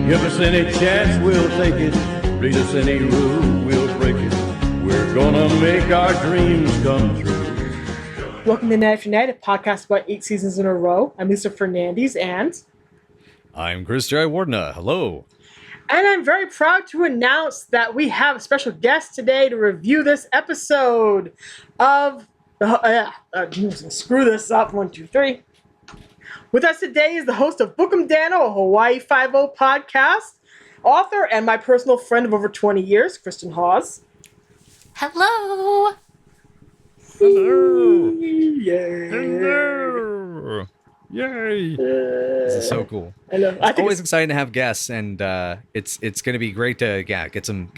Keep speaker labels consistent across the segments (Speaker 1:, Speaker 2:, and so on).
Speaker 1: Give us any chance, we'll take it. Read us any rule, we'll break it. We're gonna make our dreams come true.
Speaker 2: Welcome to Night After Night, a podcast about 8 seasons in a row. I'm Lisa Fernandez, and
Speaker 3: I'm Chris J. Wardna. Hello.
Speaker 2: And I'm very proud to announce that we have a special guest today to review this episode of screw this up. 1, 2, 3. With us today is the host of Bookem Danno, a Hawaii Five-0 podcast, author, and my personal friend of over 20 years, Christin Haws.
Speaker 4: Hello.
Speaker 3: Hello.
Speaker 2: Yay.
Speaker 3: Hello. Yay. This is so cool.
Speaker 2: I know.
Speaker 3: It's always exciting to have guests, and it's going to be great to get some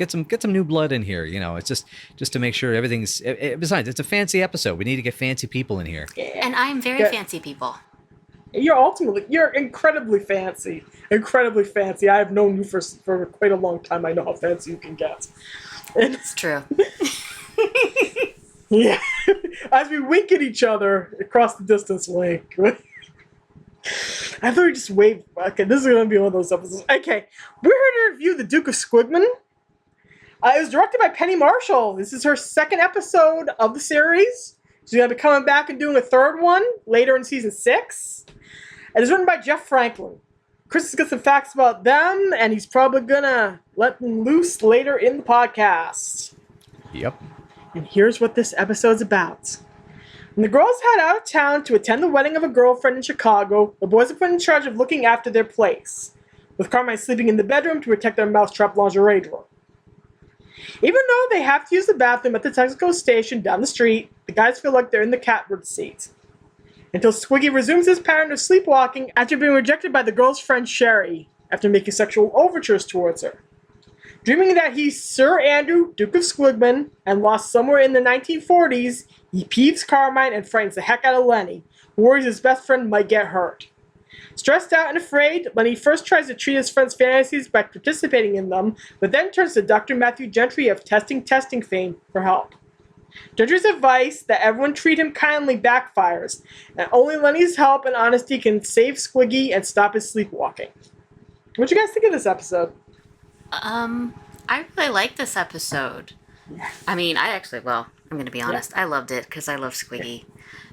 Speaker 3: new blood in here. You know, it's just to make sure everything's. Besides, it's a fancy episode. We need to get fancy people in here.
Speaker 4: And I'm very fancy people.
Speaker 2: You're incredibly fancy. Incredibly fancy. I have known you for quite a long time. I know how fancy you can get.
Speaker 4: It's true.
Speaker 2: Yeah. As we wink at each other across the distance wink. I thought we just waved. Okay, this is going to be one of those episodes. Okay, we're here to review the Duke of Squiggman. It was directed by Penny Marshall. This is her second episode of the series. She's going to be coming back and doing a third one later in season 6. And it's written by Jeff Franklin. Chris has got some facts about them, and he's probably going to let them loose later in the podcast.
Speaker 3: Yep.
Speaker 2: And here's what this episode's about. When the girls head out of town to attend the wedding of a girlfriend in Chicago, the boys are put in charge of looking after their place, with Carmine sleeping in the bedroom to protect their mousetrap lingerie drawer. Even though they have to use the bathroom at the Texaco station down the street, the guys feel like they're in the catbird seat. Until Squiggy resumes his pattern of sleepwalking after being rejected by the girl's friend Sherry after making sexual overtures towards her. Dreaming that he's Sir Andrew, Duke of Squiggman, and lost somewhere in the 1940s, he peeves Carmine and frightens the heck out of Lenny, who worries his best friend might get hurt. Stressed out and afraid, Lenny first tries to treat his friend's fantasies by participating in them, but then turns to Dr. Matthew Gentry of Testing fame for help. Gentry's advice that everyone treat him kindly backfires, and only Lenny's help and honesty can save Squiggy and stop his sleepwalking. What do you guys think of this episode?
Speaker 4: I really like this episode. I mean, I'm going to be honest. I loved it because I love Squiggy,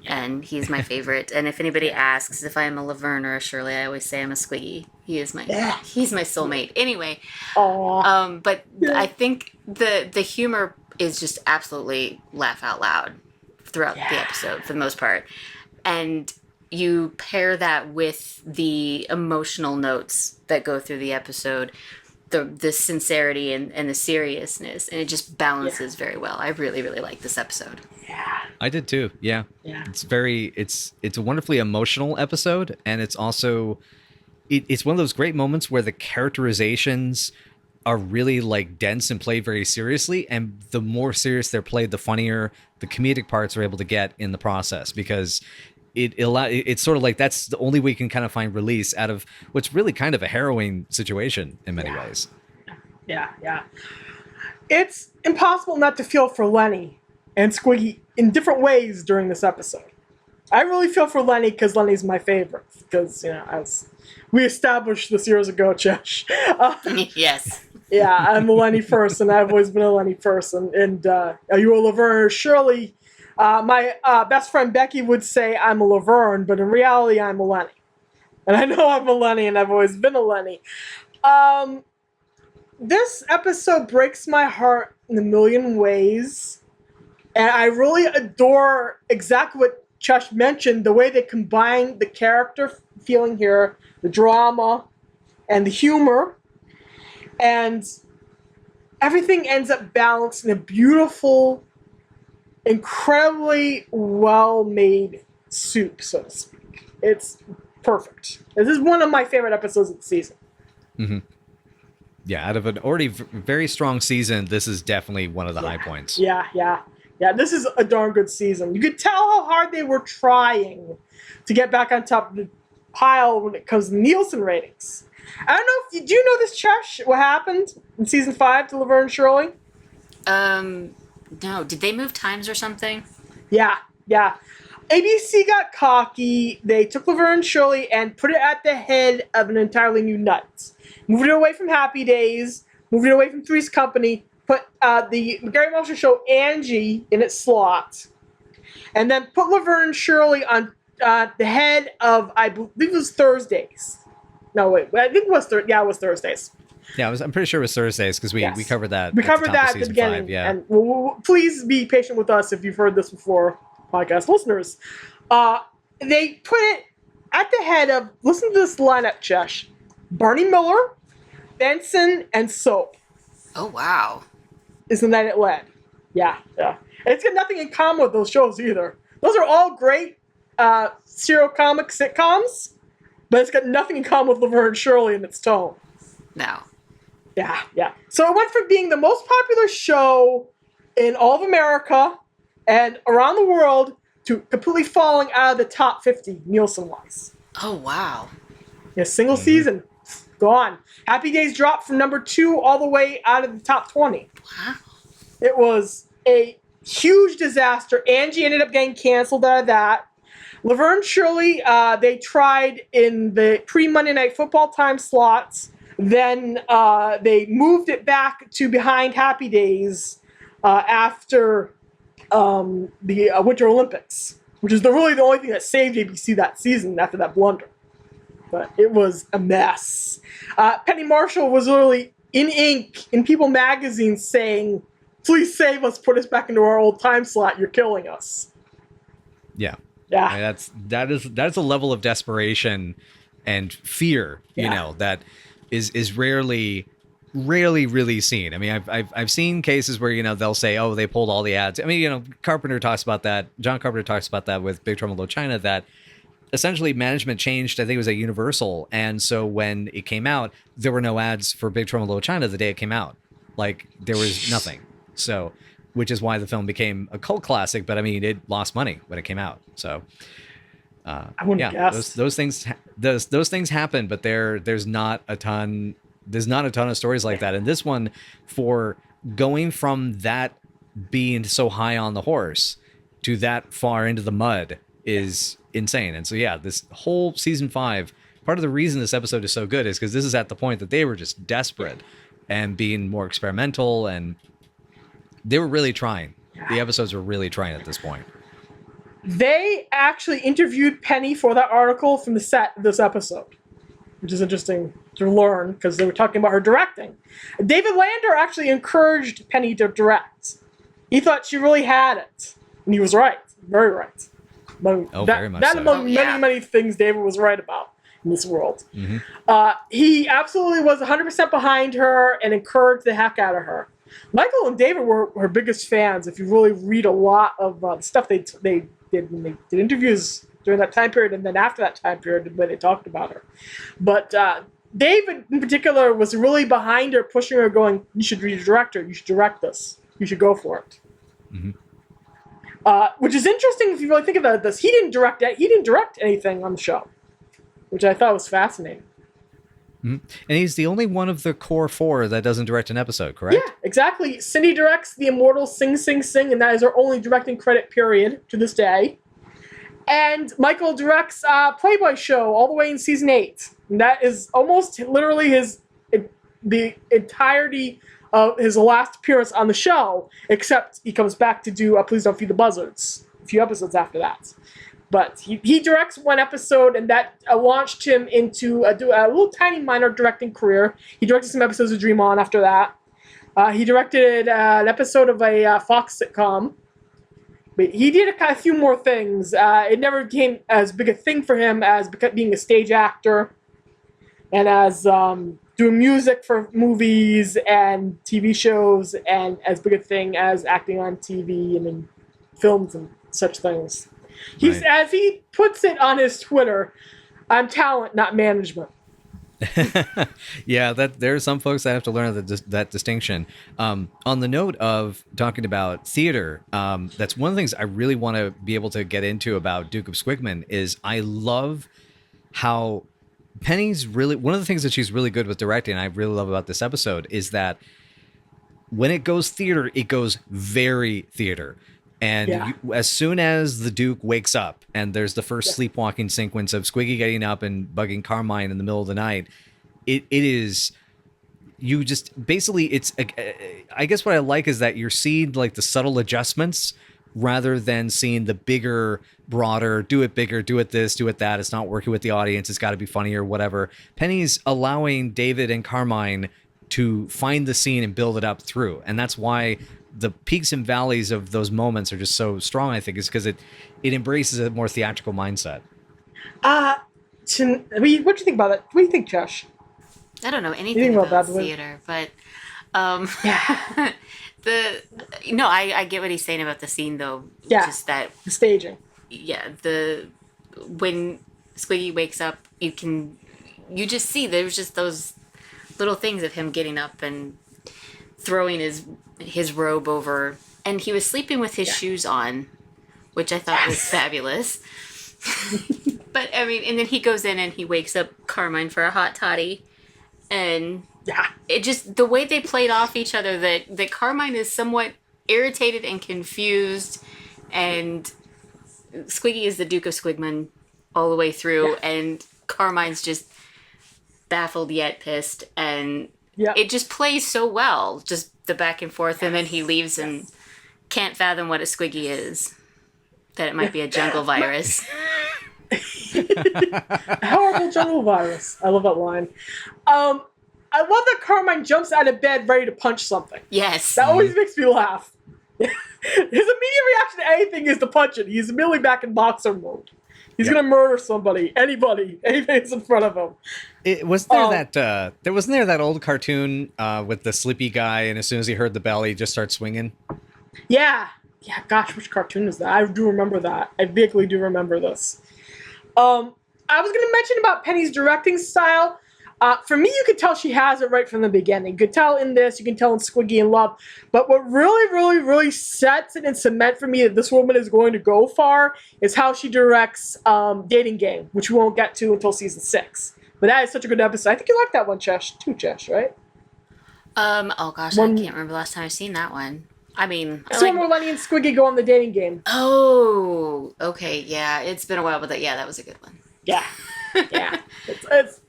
Speaker 4: and he's my favorite. And if anybody asks if I'm a Laverne or a Shirley, I always say I'm a Squiggy. He's my soulmate. Anyway, but I think the humor is just absolutely laugh out loud throughout the episode for the most part, and you pair that with the emotional notes that go through the episode. The sincerity and the seriousness, and it just balances very well. I really, really like this episode.
Speaker 2: Yeah.
Speaker 3: I did too. Yeah. It's a wonderfully emotional episode, and it's also it's one of those great moments where the characterizations are really like dense and played very seriously, and the more serious they're played, the funnier the comedic parts are able to get in the process, because it's sort of like that's the only way you can kind of find release out of what's really kind of a harrowing situation in many ways.
Speaker 2: Yeah. It's impossible not to feel for Lenny and Squiggy in different ways during this episode. I really feel for Lenny because Lenny's my favorite. Because, as we established this years ago, Chesh.
Speaker 4: Yes.
Speaker 2: Yeah, I'm a Lenny person. I've always been a Lenny person. And are you a Laverne Shirley? My best friend Becky would say I'm a Laverne, but in reality I'm a Lenny. And I know I'm a Lenny, and I've always been a Lenny. This episode breaks my heart in a million ways. And I really adore exactly what Chesh mentioned, the way they combine the character feeling here, the drama, and the humor. And everything ends up balanced in a beautiful, incredibly well-made soup, so to speak. It's perfect. This is one of my favorite episodes of the season.
Speaker 3: Mm-hmm. Yeah, out of an already very strong season, this is definitely one of the high points.
Speaker 2: Yeah, this is a darn good season. You could tell how hard they were trying to get back on top of the pile when it comes to Nielsen ratings. I don't know if do you know this, Chesh? What happened in season 5 to Laverne Shirley?
Speaker 4: No. Did they move times or something?
Speaker 2: Yeah. ABC got cocky. They took Laverne Shirley and put it at the head of an entirely new night. Moved it away from Happy Days, moved it away from Three's Company, put the Gary Marshall show Angie in its slot, and then put Laverne Shirley on the head of, I believe it was Thursdays. No, wait, I think it was it was Thursdays.
Speaker 3: Yeah, I'm pretty sure it was Thursdays because we covered that.
Speaker 2: We covered that at the
Speaker 3: season
Speaker 2: beginning.
Speaker 3: 5, yeah.
Speaker 2: And please be patient with us if you've heard this before, podcast listeners. They put it at the head of, listen to this lineup, Chesh. Barney Miller, Benson, and Soap.
Speaker 4: Oh, wow.
Speaker 2: Is the night it led. Yeah. And it's got nothing in common with those shows either. Those are all great serial comic sitcoms, but it's got nothing in common with Laverne Shirley in its tone.
Speaker 4: No.
Speaker 2: Yeah. So it went from being the most popular show in all of America and around the world to completely falling out of the top 50 Nielsen-wise.
Speaker 4: Oh, wow.
Speaker 2: Yeah, single season. Gone. Happy Days dropped from number 2 all the way out of the top 20.
Speaker 4: Wow.
Speaker 2: It was a huge disaster. Angie ended up getting canceled out of that. Laverne Shirley, they tried in the pre-Monday Night Football time slots. Then they moved it back to behind Happy Days after the Winter Olympics, which is really the only thing that saved ABC that season after that blunder. But it was a mess. Penny Marshall was literally in ink in People magazine saying, "Please save us, put us back into our old time slot. You're killing us."
Speaker 3: Yeah.
Speaker 2: Yeah.
Speaker 3: I mean, that's a level of desperation and fear, you know, that is rarely really seen. I mean, I've seen cases where, you know, they'll say, oh, they pulled all the ads. I mean, you know, Carpenter talks about that. John Carpenter talks about that with Big Trouble in Little China, that essentially management changed. I think it was at Universal. And so when it came out, there were no ads for Big Trouble in Little China the day it came out. Like, there was nothing. So, which is why the film became a cult classic. But I mean, it lost money when it came out. So,
Speaker 2: I wouldn't guess.
Speaker 3: those things happen, but there's not a ton of stories like that. And this one, for going from that being so high on the horse to that far into the mud, is insane. And so this whole season 5, part of the reason this episode is so good is because this is at the point that they were just desperate and being more experimental, and they were really trying. The episodes were really trying at this point.
Speaker 2: They actually interviewed Penny for that article from the set of this episode, which is interesting to learn because they were talking about her directing. David Lander actually encouraged Penny to direct. He thought she really had it. And he was right. Very right.
Speaker 3: Very much
Speaker 2: that
Speaker 3: so.
Speaker 2: among many things David was right about in this world.
Speaker 3: Mm-hmm.
Speaker 2: He absolutely was 100% behind her and encouraged the heck out of her. Michael and David were her biggest fans. If you really read a lot of the stuff they did when they did interviews during that time period, and then after that time period when they talked about her. But David in particular was really behind her, pushing her, going, "You should be a director. You should direct this. You should go for it." Mm-hmm. Which is interesting if you really think about this. He didn't direct anything on the show, which I thought was fascinating.
Speaker 3: Mm-hmm. And he's the only one of the core 4 that doesn't direct an episode, correct?
Speaker 2: Yeah, exactly. Cindy directs The Immortal Sing Sing Sing, and that is her only directing credit period to this day. And Michael directs Playboy Show all the way in season 8. And that is almost literally the entirety of his last appearance on the show, except he comes back to do Please Don't Feed the Buzzards a few episodes after that. But he directs one episode, and that launched him into a little tiny minor directing career. He directed some episodes of Dream On after that. He directed an episode of a Fox sitcom. But he did a few more things. It never became as big a thing for him as being a stage actor and as doing music for movies and TV shows, and as big a thing as acting on TV and in films and such things. He's, as he puts it on his Twitter, "I'm talent, not management."
Speaker 3: Yeah, that there are some folks that have to learn that distinction. On the note of talking about theater, that's one of the things I really want to be able to get into about Duke of Squiggman is I love how Penny's really, one of the things that she's really good with directing, I really love about this episode, is that when it goes theater, it goes very theater. And
Speaker 2: Yeah.
Speaker 3: as soon as the Duke wakes up and there's the first sleepwalking sequence of Squiggy getting up and bugging Carmine in the middle of the night, it is, you just basically, it's, I guess what I like is that you're seeing like the subtle adjustments rather than seeing the bigger, broader, do it bigger, do it this, do it that. It's not working with the audience. It's got to be funny or whatever. Penny's allowing David and Carmine to find the scene and build it up through. And that's why the peaks and valleys of those moments are just so strong, I think, is because it embraces a more theatrical mindset.
Speaker 2: What do you think about it? What do you think, Chesh?
Speaker 4: I don't know anything
Speaker 2: about
Speaker 4: about
Speaker 2: that,
Speaker 4: theater, but
Speaker 2: Yeah.
Speaker 4: I get what he's saying about the scene though.
Speaker 2: Yeah.
Speaker 4: Just that,
Speaker 2: The staging.
Speaker 4: yeah, when Squiggy wakes up, you just see there's just those little things of him getting up and throwing his robe over, and he was sleeping with his shoes on, which I thought was fabulous. But I mean, and then he goes in and he wakes up Carmine for a hot toddy, and it just, the way they played off each other, that Carmine is somewhat irritated and confused, and Squiggy is the Duke of Squiggman all the way through, and Carmine's just baffled yet pissed, and it just plays so well, just the back and forth, and then he leaves and can't fathom what a Squiggy is, that it might be a jungle virus.
Speaker 2: Horrible jungle virus. I love that line. I love that Carmine jumps out of bed ready to punch something.
Speaker 4: Yes.
Speaker 2: That always makes me laugh. His immediate reaction to anything is to punch it. He's immediately back in boxer mode. He's gonna murder somebody, anything that's in front of him.
Speaker 3: Wasn't there that old cartoon with the sleepy guy, and as soon as he heard the bell, he just starts swinging?
Speaker 2: Yeah. Gosh, which cartoon is that? I do remember that. I vaguely do remember this. I was gonna mention about Penny's directing style. For me, you could tell she has it right from the beginning. You could tell in this, you can tell in Squiggy and Love. But what really, really, really sets it in cement for me that this woman is going to go far is how she directs Dating Game, which we won't get to until season 6. But that is such a good episode. I think you like that one, Chesh, too, Chesh, right?
Speaker 4: Oh gosh, I can't remember the last time I've seen that one. I mean,
Speaker 2: It's one where Lenny and Squiggy go on the dating game.
Speaker 4: Oh, okay, yeah, it's been a while, but that was a good one.
Speaker 2: Yeah. It's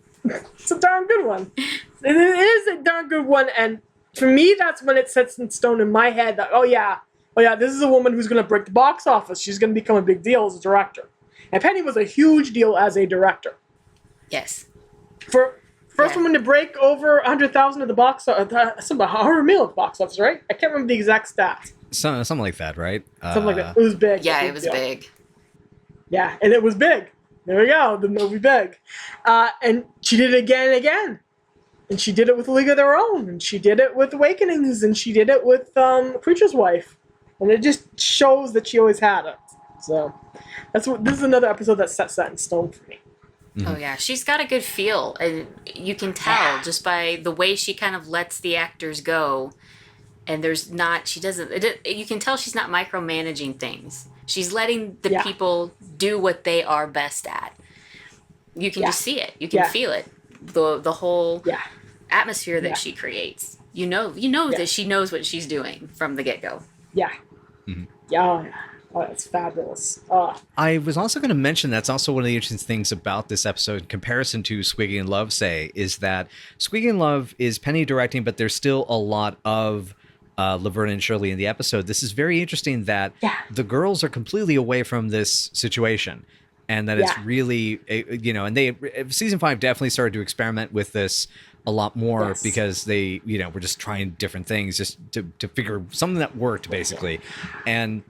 Speaker 2: a darn good one. It is a darn good one, and for me, that's when it sets in stone in my head that, oh yeah, this is a woman who's going to break the box office. She's going to become a big deal as a director. And Penny was a huge deal as a director.
Speaker 4: Yes.
Speaker 2: First woman to break over 100,000 at the box office, about 100 million at the box office, right? I can't remember the exact stats.
Speaker 3: Something like that, right?
Speaker 2: Something like that. It was big.
Speaker 4: Yeah, it was big.
Speaker 2: Yeah, and it was big. There we go, the movie Big. And she did it again and again. And she did it with A League of Their Own. And she did it with Awakenings. And she did it with Preacher's Wife. And it just shows that she always had it. So this is another episode that sets that in stone for me.
Speaker 3: Mm-hmm.
Speaker 4: Oh yeah, she's got a good feel, and you can tell just by the way she kind of lets the actors go. And you can tell she's not micromanaging things. She's letting the people do what they are best at. You can just see it. You can feel it. The whole atmosphere that she creates. You know that she knows what she's doing from the get-go.
Speaker 2: Yeah.
Speaker 3: Mm-hmm.
Speaker 2: Yeah. Oh, that's fabulous.
Speaker 3: I was also going to mention that's also one of the interesting things about this episode in comparison to Squiggy and Love, is that Squiggy and Love is Penny directing, but there's still a lot of Laverne and Shirley in the episode. This is very interesting that the girls are completely away from this situation, and that it's really, and season 5 definitely started to experiment with this a lot more because they, were just trying different things just to figure something that worked basically. And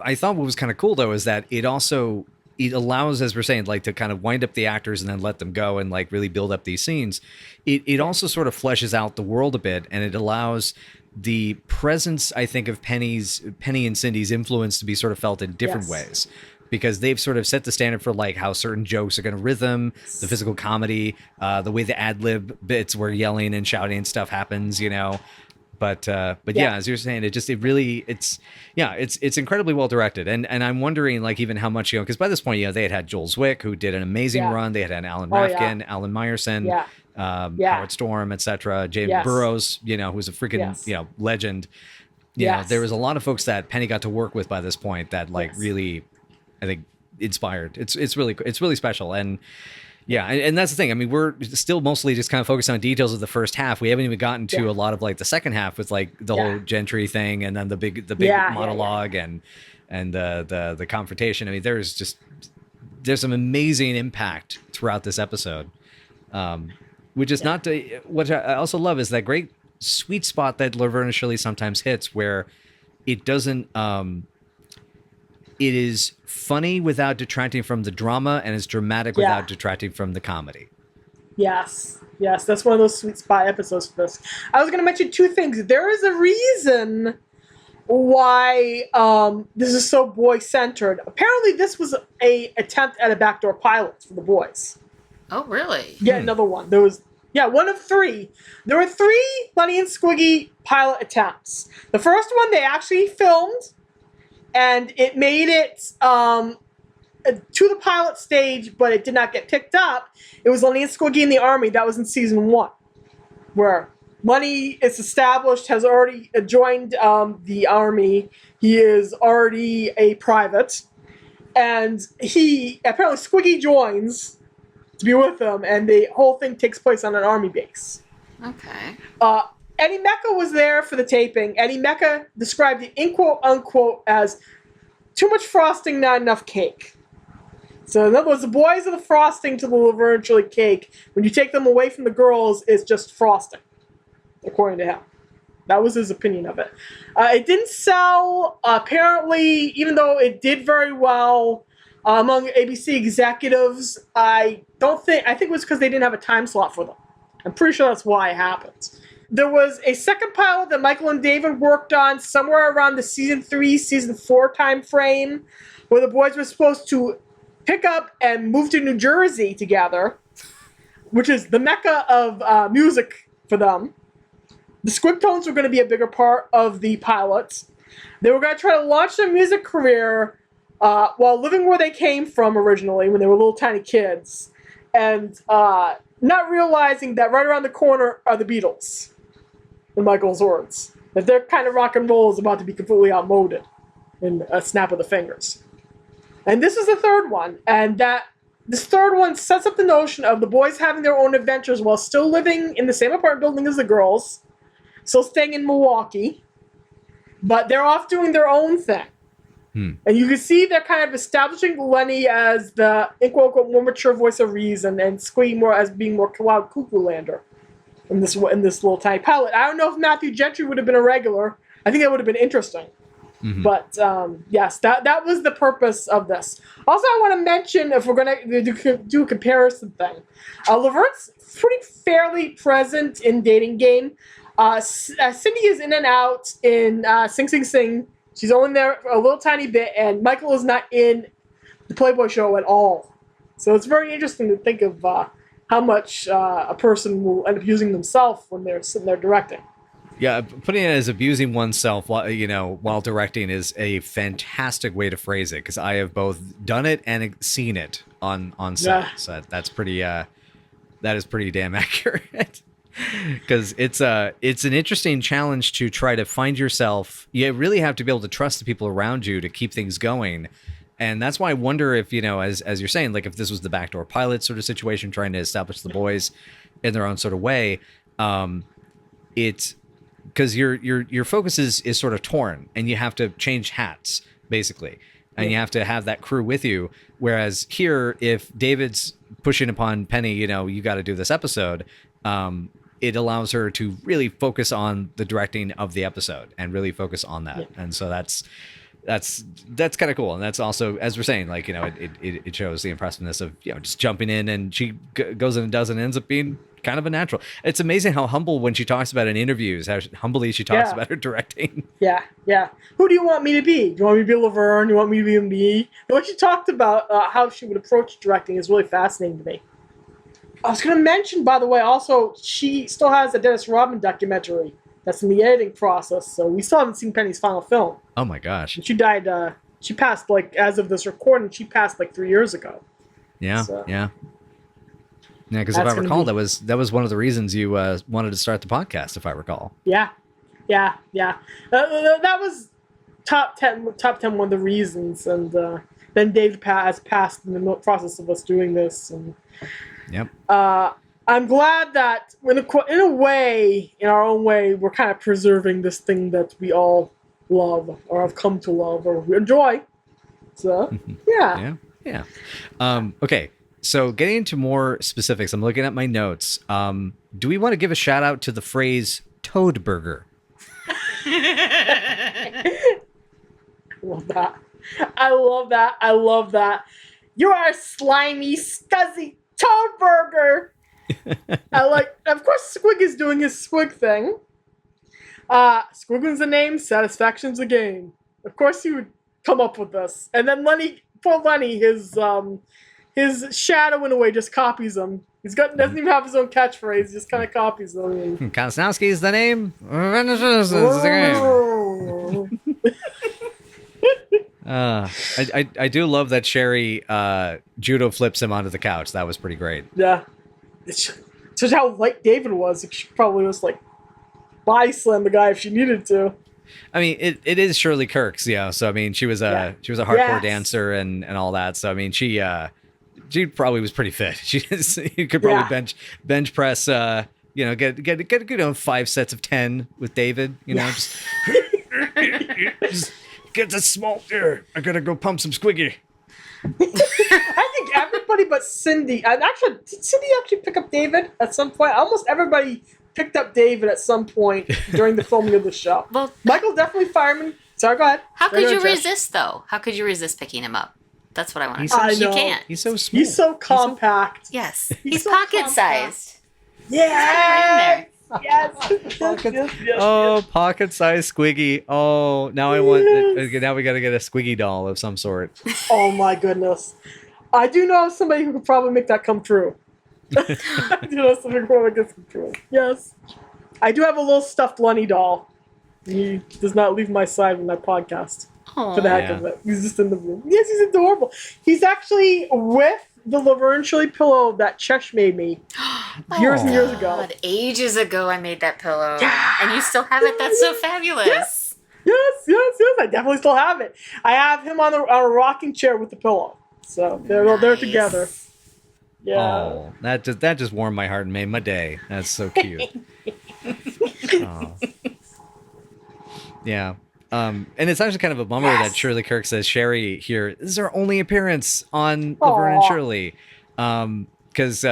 Speaker 3: I thought what was kind of cool though is that it allows, as we're saying, like to kind of wind up the actors and then let them go and like really build up these scenes. It also sort of fleshes out the world a bit, and it allows the presence, I think, of Penny and Cindy's influence to be sort of felt in different ways, because they've sort of set the standard for like how certain jokes are going to rhythm, the physical comedy, the way the ad lib bits where yelling and shouting and stuff happens, But as you're saying, it's incredibly well directed, and I'm wondering like even how much because by this point they had Joel Zwick, who did an amazing run. They had Alan Rafkin, Alan Meyerson, Howard Storm, etc. James Burrows, who's a freaking legend. You know,
Speaker 2: Yes.
Speaker 3: there was a lot of folks that Penny got to work with by this point that like really, I think, inspired. It's really special. And yeah, and that's the thing. I mean, we're still mostly just kind of focused on details of the first half. We haven't even gotten to a lot of like the second half with like the whole Gentry thing, and then the big monologue and the confrontation. I mean, there's some amazing impact throughout this episode, which is not to, what I also love is that great sweet spot that Laverne Shirley sometimes hits, where it doesn't. It is funny without detracting from the drama, and it's dramatic without detracting from the comedy.
Speaker 2: Yes, that's one of those sweet spot episodes for this. I was going to mention two things. There is a reason why this is so boy-centered. Apparently, this was a attempt at a backdoor pilot for the boys.
Speaker 4: Oh, really?
Speaker 2: Yeah, another one. There was, one of three. There were 3 Lenny and Squiggy pilot attempts. The first one they actually filmed, and it made it to the pilot stage, but it did not get picked up. It was Lenny and Squiggy in the Army. That was in season 1, where Lenny is established, has already joined the Army. He is already a private. And apparently Squiggy joins to be with them, and the whole thing takes place on an Army base.
Speaker 4: Okay.
Speaker 2: Eddie Mecca was there for the taping. Eddie Mecca described it in quote unquote as too much frosting, not enough cake. So in other words, the boys are the frosting to the Laverne Shirley cake. When you take them away from the girls, it's just frosting, according to him. That was his opinion of it. It didn't sell, apparently, even though it did very well among ABC executives. I think it was because they didn't have a time slot for them. I'm pretty sure that's why it happened. There was a second pilot that Michael and David worked on somewhere around the season 3, season 4 time frame, where the boys were supposed to pick up and move to New Jersey together, which is the mecca of music for them. The Squigtones were going to be a bigger part of the pilots. They were going to try to launch their music career while living where they came from originally, when they were little tiny kids, and not realizing that right around the corner are the Beatles, in Michael's words. That their kind of rock and roll is about to be completely outmoded in a snap of the fingers. And this is the third one, and this third one sets up the notion of the boys having their own adventures while still living in the same apartment building as the girls, still staying in Milwaukee, but they're off doing their own thing. And you can see they're kind of establishing Lenny as the, in quote unquote, more mature voice of reason, and Squiggy more as being more wild cuckoo lander in this little tiny pilot. I don't know if Matthew Gentry would have been a regular. I think that would have been interesting. Mm-hmm. But yes, that was the purpose of this. Also, I want to mention, if we're going to do a comparison thing, Laverne's pretty fairly present in Dating Game. Cindy is in and out in Sing Sing Sing. She's only there for a little tiny bit, and Michael is not in the Playboy show at all. So it's very interesting to think of how much a person will end up using themselves when they're sitting there directing.
Speaker 3: Yeah, putting it as abusing oneself while directing is a fantastic way to phrase it, because I have both done it and seen it on set. Yeah. So that's pretty that is pretty damn accurate. Because it's an interesting challenge to try to find yourself. You really have to be able to trust the people around you to keep things going. And that's why I wonder if, as you're saying, like if this was the backdoor pilot sort of situation, trying to establish the boys in their own sort of way, it's because your focus is sort of torn, and you have to change hats basically, and you have to have that crew with you. Whereas here, if David's pushing upon Penny, you got to do this episode. It allows her to really focus on the directing of the episode and really focus on that. Yeah. And so that's kind of cool. And that's also, as we're saying, like, it shows the impressiveness of, just jumping in, and she goes in and does, and ends up being kind of a natural. It's amazing how humble, when she talks about it in interviews, how humbly she talks about her directing. Yeah. Yeah. Who do you want me to be? Do you want me to be Laverne? Do you want me to be me? And what she talked about, how she would approach directing, is really fascinating to me. I was going to mention, by the way, also, she still has a Dennis Rodman documentary that's in the editing process, so we still haven't seen Penny's final film. Oh my gosh. And she died, she passed, as of this recording, she passed 3 years ago. Yeah, so, yeah. Yeah, because if I recall, that was one of the reasons you wanted to start the podcast, if I recall. Yeah.
Speaker 2: Yeah. That was top 10 one of the reasons, and then Dave has passed in the process of us doing this, and
Speaker 3: Yep.
Speaker 2: I'm glad that in a way, in our own way, we're kind of preserving this thing that we all love or have come to love or enjoy. So yeah.
Speaker 3: Okay. So getting into more specifics, I'm looking at my notes. Do we want to give a shout out to the phrase Toad Burger?
Speaker 2: I love that. You are a slimy, scuzzy Toad Burger. Of course, Squig is doing his Squig thing. Squigman's the name, satisfaction's the game. Of course, he would come up with this. And then poor Lenny, his shadow in a way just copies him. Doesn't even have his own catchphrase, just kind of copies them.
Speaker 3: Kosnowski is the name. Is the game. I do love that Sherry judo flips him onto the couch. That was pretty great.
Speaker 2: Yeah. It's just how light David was. She probably was like body slam the guy if she needed to.
Speaker 3: I mean, it is Shirley Kirk's, so I mean she was a hardcore dancer and all that. So I mean she probably was pretty fit. She could probably bench press get 5 sets of 10 with David, just get the small there. I gotta go pump some Squiggy.
Speaker 2: I think everybody but Cindy. Did Cindy actually pick up David at some point? Almost everybody picked up David at some point during the filming of the show.
Speaker 4: Well,
Speaker 2: Michael definitely fireman. Sorry, go ahead.
Speaker 4: How could you resist, though? How could you resist picking him up? That's what I want to
Speaker 2: I
Speaker 4: say.
Speaker 2: know.
Speaker 4: You can't.
Speaker 3: He's so small.
Speaker 2: He's so compact.
Speaker 4: Yes. He's
Speaker 2: so
Speaker 4: pocket-sized.
Speaker 2: Yes. Yes.
Speaker 3: Pocket-sized Squiggy. Oh, now now we got to get a Squiggy doll of some sort.
Speaker 2: Oh my goodness. I do know somebody who could probably make that come true. I do know somebody who could probably make this come true. Yes. I do have a little stuffed Lenny doll. He does not leave my side when I podcast.
Speaker 4: Aww.
Speaker 2: For the heck of it. He's just in the room. Yes, he's adorable. He's actually with the Laverne Shirley pillow that Chesh made me years and years ago.
Speaker 4: God, ages ago I made that pillow.
Speaker 2: Yeah.
Speaker 4: And you still have it? That's so fabulous.
Speaker 2: Yes. I definitely still have it. I have him on a rocking chair with the pillow. So they're together. Yeah.
Speaker 3: Oh, that just warmed my heart and made my day. That's so cute. Oh. Yeah. And it's actually kind of a bummer that Shirley Kirk says Sherry here. This is her only appearance on Laverne and Shirley. Because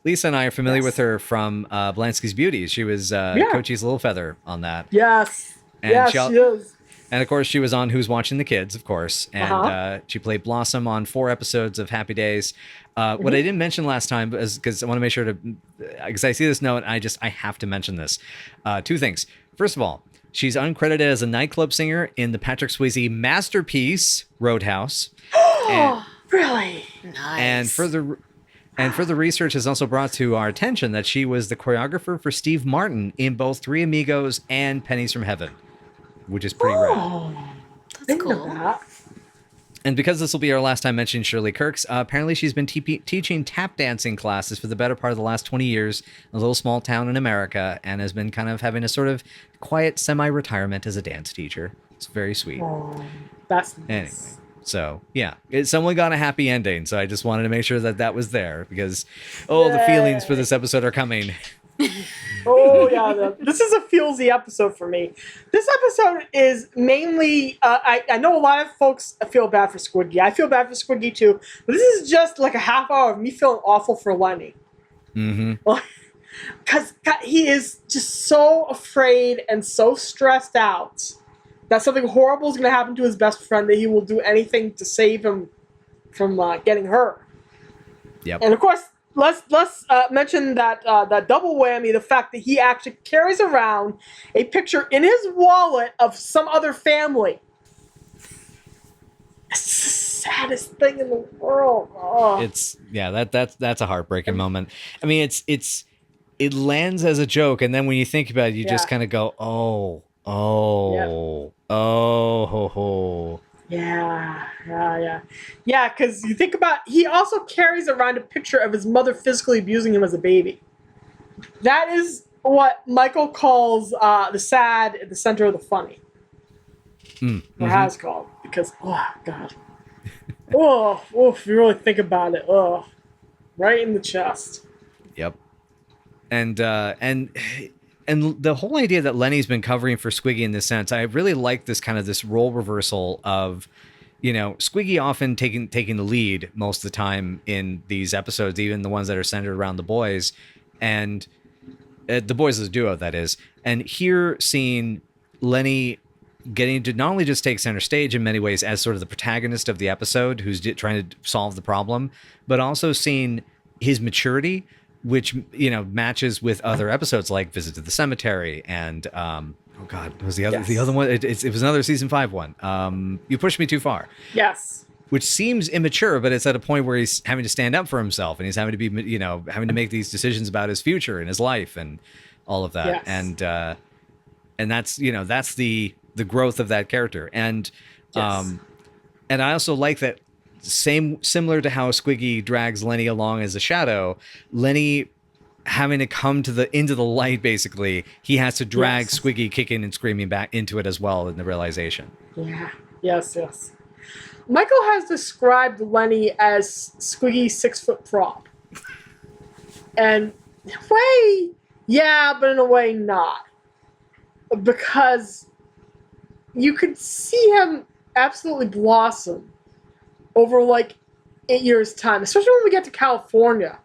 Speaker 3: Lisa and I are familiar with her from Blansky's Beauties. She was Cochie's Little Feather on that.
Speaker 2: Yes.
Speaker 3: And
Speaker 2: she is.
Speaker 3: And of course, she was on Who's Watching the Kids, of course. And she played Blossom on 4 episodes of Happy Days. What I didn't mention last time is because I want to make sure because I see this note, I have to mention this. 2 things. First of all, she's uncredited as a nightclub singer in the Patrick Swayze masterpiece Roadhouse.
Speaker 2: Really?
Speaker 4: Nice.
Speaker 3: And further research has also brought to our attention that she was the choreographer for Steve Martin in both Three Amigos and Pennies from Heaven, which is pretty rad.
Speaker 4: That's cool.
Speaker 3: And because this will be our last time mentioning Shirley Kirk's, apparently she's been teaching tap dancing classes for the better part of the last 20 years in a little small town in America, and has been kind of having a sort of quiet semi-retirement as a dance teacher. It's very sweet.
Speaker 2: Oh, that's nice.
Speaker 3: Anyway, so yeah, someone got a happy ending, so I just wanted to make sure that was there, because the feelings for this episode are coming.
Speaker 2: Oh yeah, this is a feelsy episode for me. This episode is mainly I know a lot of folks feel bad for Squiggy. I feel bad for Squiggy too, but this is just like a half hour of me feeling awful for Lenny. Because he is just so afraid and so stressed out that something horrible is going to happen to his best friend, that he will do anything to save him from getting hurt.
Speaker 3: Yep.
Speaker 2: And of course, let's mention that double whammy, the fact that he actually carries around a picture in his wallet of some other family. It's the saddest thing in the world. Oh.
Speaker 3: That's a heartbreaking moment. I mean, it lands as a joke, and then when you think about it, you just kind of go, oh.
Speaker 2: Yeah, because you think about, he also carries around a picture of his mother physically abusing him as a baby. That is what Michael calls the sad at the center of the funny. Or has called. Because, oh, God. If you really think about it, right in the chest.
Speaker 3: Yep. And the whole idea that Lenny's been covering for Squiggy in this sense, I really like this role reversal of, Squiggy often taking the lead most of the time in these episodes, even the ones that are centered around the boys, and the boys as a duo, that is. And here seeing Lenny getting to not only just take center stage in many ways as sort of the protagonist of the episode who's trying to solve the problem, but also seeing his maturity, which matches with other episodes like Visit to the Cemetery and oh God, what was the other one? It was another season 5 one. You Pushed Me Too Far.
Speaker 2: Yes.
Speaker 3: Which seems immature, but it's at a point where he's having to stand up for himself and he's having to be having to make these decisions about his future and his life and all of that. Yes. And that's that's the growth of that character. And and I also like that similar to how Squiggy drags Lenny along as a shadow, Lenny having to come into the light, basically, he has to drag Squiggy kicking and screaming back into it as well in the realization.
Speaker 2: Yeah. Yes. Michael has described Lenny as Squiggy's 6-foot prop. And in a way, yeah, but in a way not. Because you could see him absolutely blossom over 8 years' time, especially when we get to California.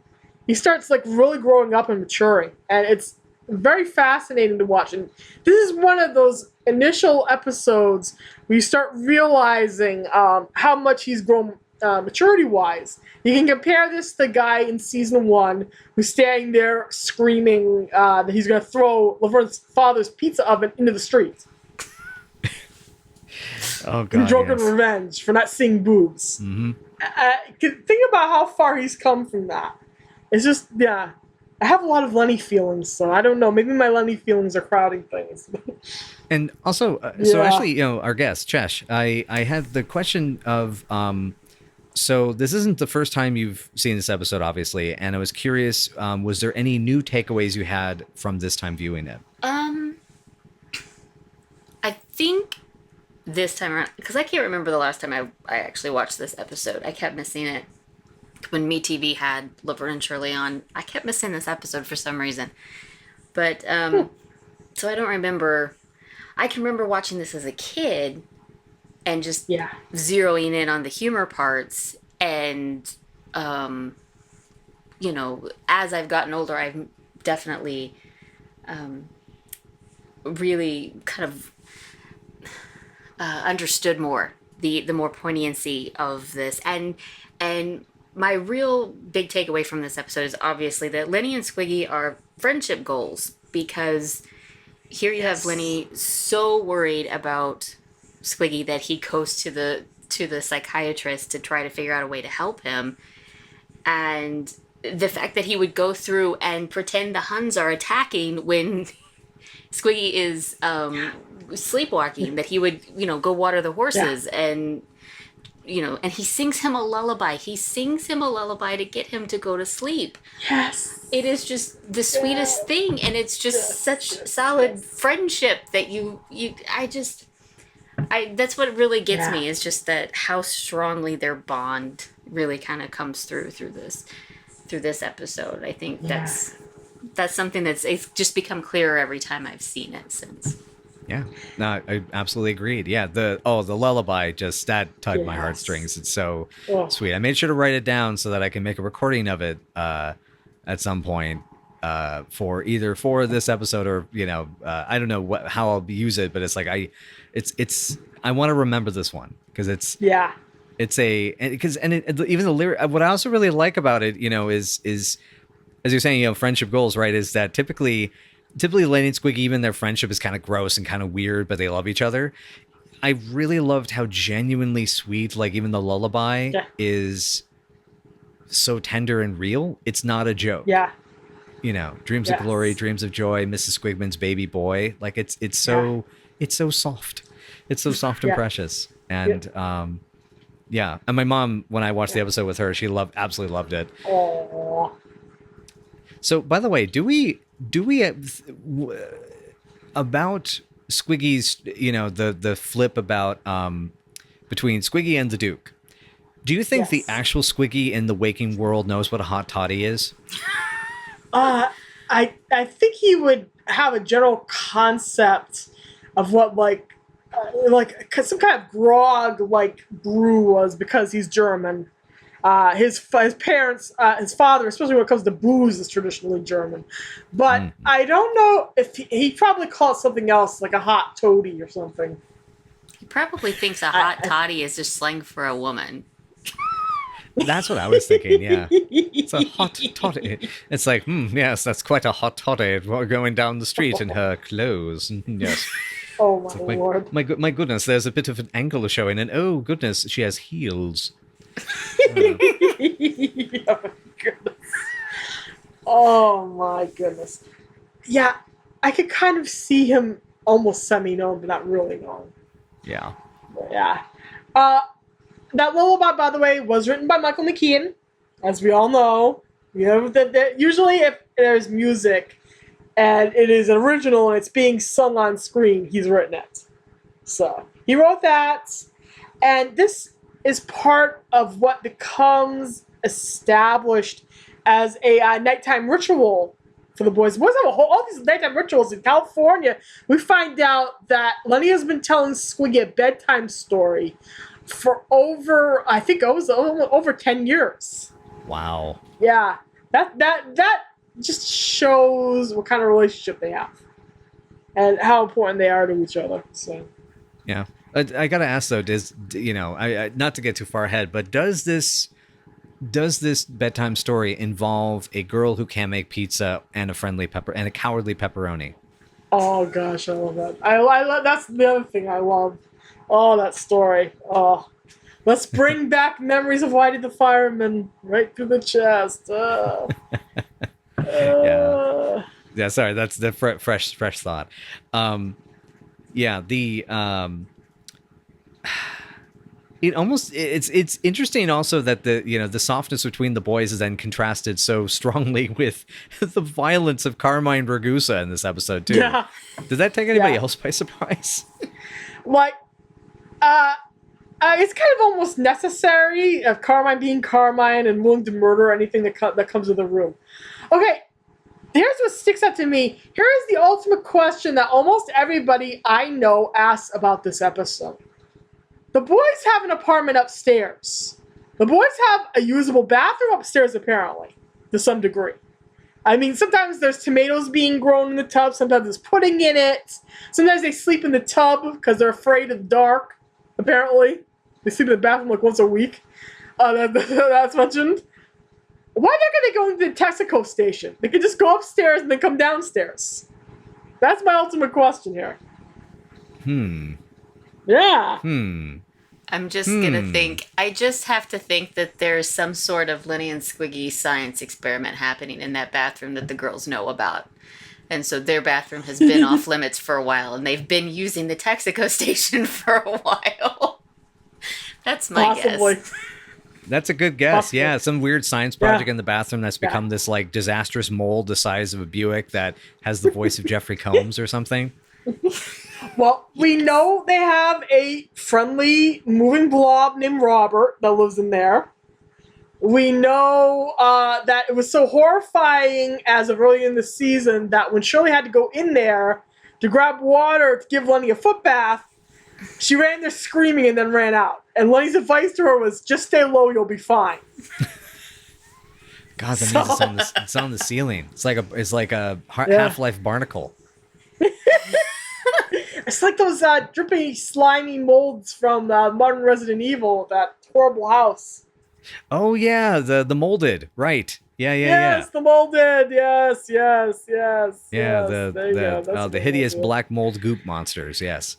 Speaker 2: He starts really growing up and maturing, and it's very fascinating to watch. And this is one of those initial episodes where you start realizing how much he's grown maturity-wise. You can compare this to the guy in season 1 who's standing there screaming that he's going to throw Laverne's father's pizza oven into the street.
Speaker 3: Oh, God,
Speaker 2: in drunken revenge for not seeing boobs.
Speaker 3: Mm-hmm.
Speaker 2: Think about how far he's come from that. It's just, I have a lot of Lenny feelings, so I don't know. Maybe my Lenny feelings are crowding things.
Speaker 3: And also, so actually, our guest, Chesh, I had the question of, so this isn't the first time you've seen this episode, obviously, and I was curious, was there any new takeaways you had from this time viewing it?
Speaker 4: I think this time around, because I can't remember the last time I actually watched this episode. I kept missing it. When MeTV had Laverne and Shirley on, I kept missing this episode for some reason. But, so I don't remember. I can remember watching this as a kid and just zeroing in on the humor parts. And, as I've gotten older, I've definitely really kind of understood more the more poignancy of this. And my real big takeaway from this episode is obviously that Lenny and Squiggy are friendship goals, because here you have Lenny so worried about Squiggy that he goes to the psychiatrist to try to figure out a way to help him. And the fact that he would go through and pretend the Huns are attacking when Squiggy is sleepwalking, that he would, go water the horses and and he sings him a lullaby. He sings him a lullaby to get him to go to sleep.
Speaker 2: Yes.
Speaker 4: It is just the sweetest thing, and it's just such solid friendship that that's what really gets me, is just that how strongly their bond really kind of comes through this episode. I think that's something it's just become clearer every time I've seen it since.
Speaker 3: Yeah, no, I absolutely agreed. Yeah, the lullaby, just that tugged my heartstrings. It's so sweet. I made sure to write it down so that I can make a recording of it at some point for this episode or I don't know how I'll use it, but it's like I want to remember this one because even the lyric. What I also really like about it, is as you're saying, friendship goals, right? Is that typically Lenny and Squiggy, even their friendship is kind of gross and kind of weird, but they love each other. I really loved how genuinely sweet, even the lullaby is so tender and real. It's not a joke. Yeah. Dreams of glory, dreams of joy, Mrs. Squigman's baby boy. It's so soft. It's so soft and precious. And and my mom, when I watched the episode with her, she absolutely loved it.
Speaker 2: Aww.
Speaker 3: So, by the way, do we do we about Squiggy's, the flip about between Squiggy and the Duke? Do you think the actual Squiggy in the waking world knows what a hot toddy is?
Speaker 2: I think he would have a general concept of what some kind of grog brew was, because he's German. His parents, his father, especially when it comes to booze, is traditionally German. But I don't know if he probably calls something else, like a hot toddy or something.
Speaker 4: He probably thinks a hot toddy is just slang for a woman.
Speaker 3: That's what I was thinking, yeah. It's a hot toddy. It's like, yes, that's quite a hot toddy going down the street in her clothes. Yes.
Speaker 2: Oh, my Lord.
Speaker 3: My goodness, there's a bit of an ankle showing, and oh, goodness, she has heels.
Speaker 2: Oh, my goodness. Yeah, I could kind of see him almost semi-known, but not really known.
Speaker 3: Yeah.
Speaker 2: But yeah. That lullaby, by the way, was written by Michael McKean, as we all know. Usually if there's music and it is original and it's being sung on screen, he's written it. So, he wrote that, and this is part of what becomes established as a nighttime ritual for the boys. The boys have all these nighttime rituals in California. We find out that Lenny has been telling Squiggy a bedtime story for over 10 years.
Speaker 3: Wow.
Speaker 2: Yeah. That just shows what kind of relationship they have and how important they are to each other. So
Speaker 3: yeah. I gotta ask though, not to get too far ahead, but does this bedtime story involve a girl who can make pizza and a cowardly pepperoni?
Speaker 2: Oh gosh, I love that. I love, that's the other thing I love. Oh, that story. Oh, let's bring back memories of Whitey the Fireman right through the chest.
Speaker 3: Yeah. Sorry, that's the fresh thought. It's interesting also that the softness between the boys is then contrasted so strongly with the violence of Carmine Ragusa in this episode too.
Speaker 2: Yeah.
Speaker 3: Did that take anybody else by surprise?
Speaker 2: It's kind of almost necessary of Carmine being Carmine and willing to murder anything that comes in the room. Okay, here's what sticks out to me. Here is the ultimate question that almost everybody I know asks about this episode. The boys have an apartment upstairs. The boys have a usable bathroom upstairs, apparently, to some degree. I mean, sometimes there's tomatoes being grown in the tub. Sometimes there's pudding in it. Sometimes they sleep in the tub because they're afraid of the dark, apparently. They sleep in the bathroom like once a week. That's mentioned. Why not they go into the Texaco station? They could just go upstairs and then come downstairs. That's my ultimate question here. Yeah.
Speaker 4: I'm just gonna think. I just have to think that there's some sort of Lenny and Squiggy science experiment happening in that bathroom that the girls know about. And so their bathroom has been off limits for a while, and they've been using the Texaco station for a while. That's my guess.
Speaker 3: That's a good guess. Possibly. Yeah, some weird science project in the bathroom that's become this like disastrous mold the size of a Buick that has the voice of Jeffrey Combs or something.
Speaker 2: Well, we know they have a friendly moving blob named Robert that lives in there. We know that it was so horrifying as of early in the season that when Shirley had to go in there to grab water to give Lenny a foot bath, she ran there screaming and then ran out. And Lenny's advice to her was, just stay low, you'll be fine.
Speaker 3: God, that means it's on the ceiling. It's like a Half-Life barnacle.
Speaker 2: It's like those drippy, slimy molds from Modern Resident Evil, that horrible house.
Speaker 3: Oh yeah, the molded, right? Yeah.
Speaker 2: Yes, the molded. Yes.
Speaker 3: Yeah,
Speaker 2: yes.
Speaker 3: the hideous black mold goop monsters. Yes.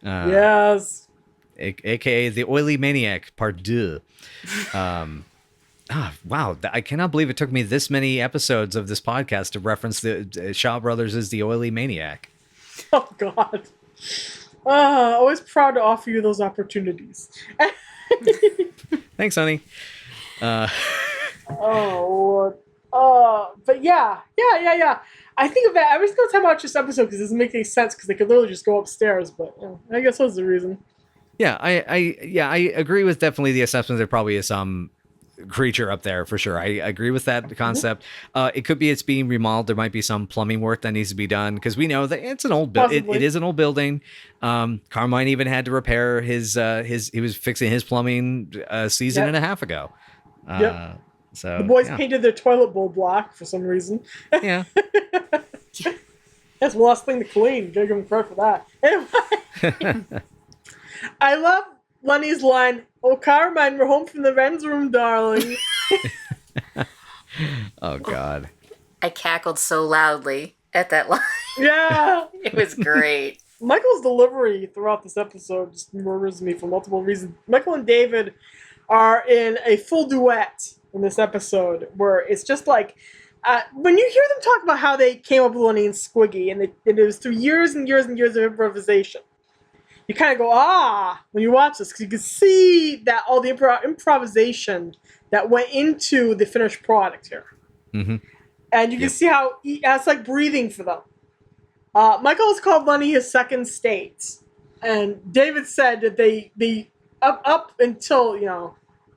Speaker 2: Yes.
Speaker 3: AKA the Oily Maniac Part 2. Wow, I cannot believe it took me this many episodes of this podcast to reference the Shaw Brothers as the Oily Maniac.
Speaker 2: Oh, God. Always proud to offer you those opportunities.
Speaker 3: Thanks, honey.
Speaker 2: Oh, Lord. But yeah. I think of that every single time I watch this episode because it doesn't make any sense because they could literally just go upstairs. But I guess that's the reason.
Speaker 3: Yeah, I agree with definitely the assessment. There probably is some creature up there for sure. I agree with that concept. It could be it's being remodeled. There might be some plumbing work that needs to be done because we know that it's an old building. It is an old building. Carmine even had to repair his. He was fixing his plumbing a season and a half ago. So
Speaker 2: the boys painted their toilet bowl black for some reason.
Speaker 3: Yeah.
Speaker 2: That's the last thing to clean. Gotta give them credit for that. Anyway, I love Lenny's line, "Oh, Carmine, we're home from the men's room, darling."
Speaker 3: Oh, God.
Speaker 4: I cackled so loudly at that line.
Speaker 2: Yeah.
Speaker 4: It was great.
Speaker 2: Michael's delivery throughout this episode just murders me for multiple reasons. Michael and David are in a full duet in this episode where it's just like, when you hear them talk about how they came up with Lenny and Squiggy, and it was through years and years and years of improvisation, you kind of go, when you watch this, because you can see that all the improvisation that went into the finished product here.
Speaker 3: Mm-hmm.
Speaker 2: And you can see how it's like breathing for them. Michael has called Lenny his second state. And David said that they up until,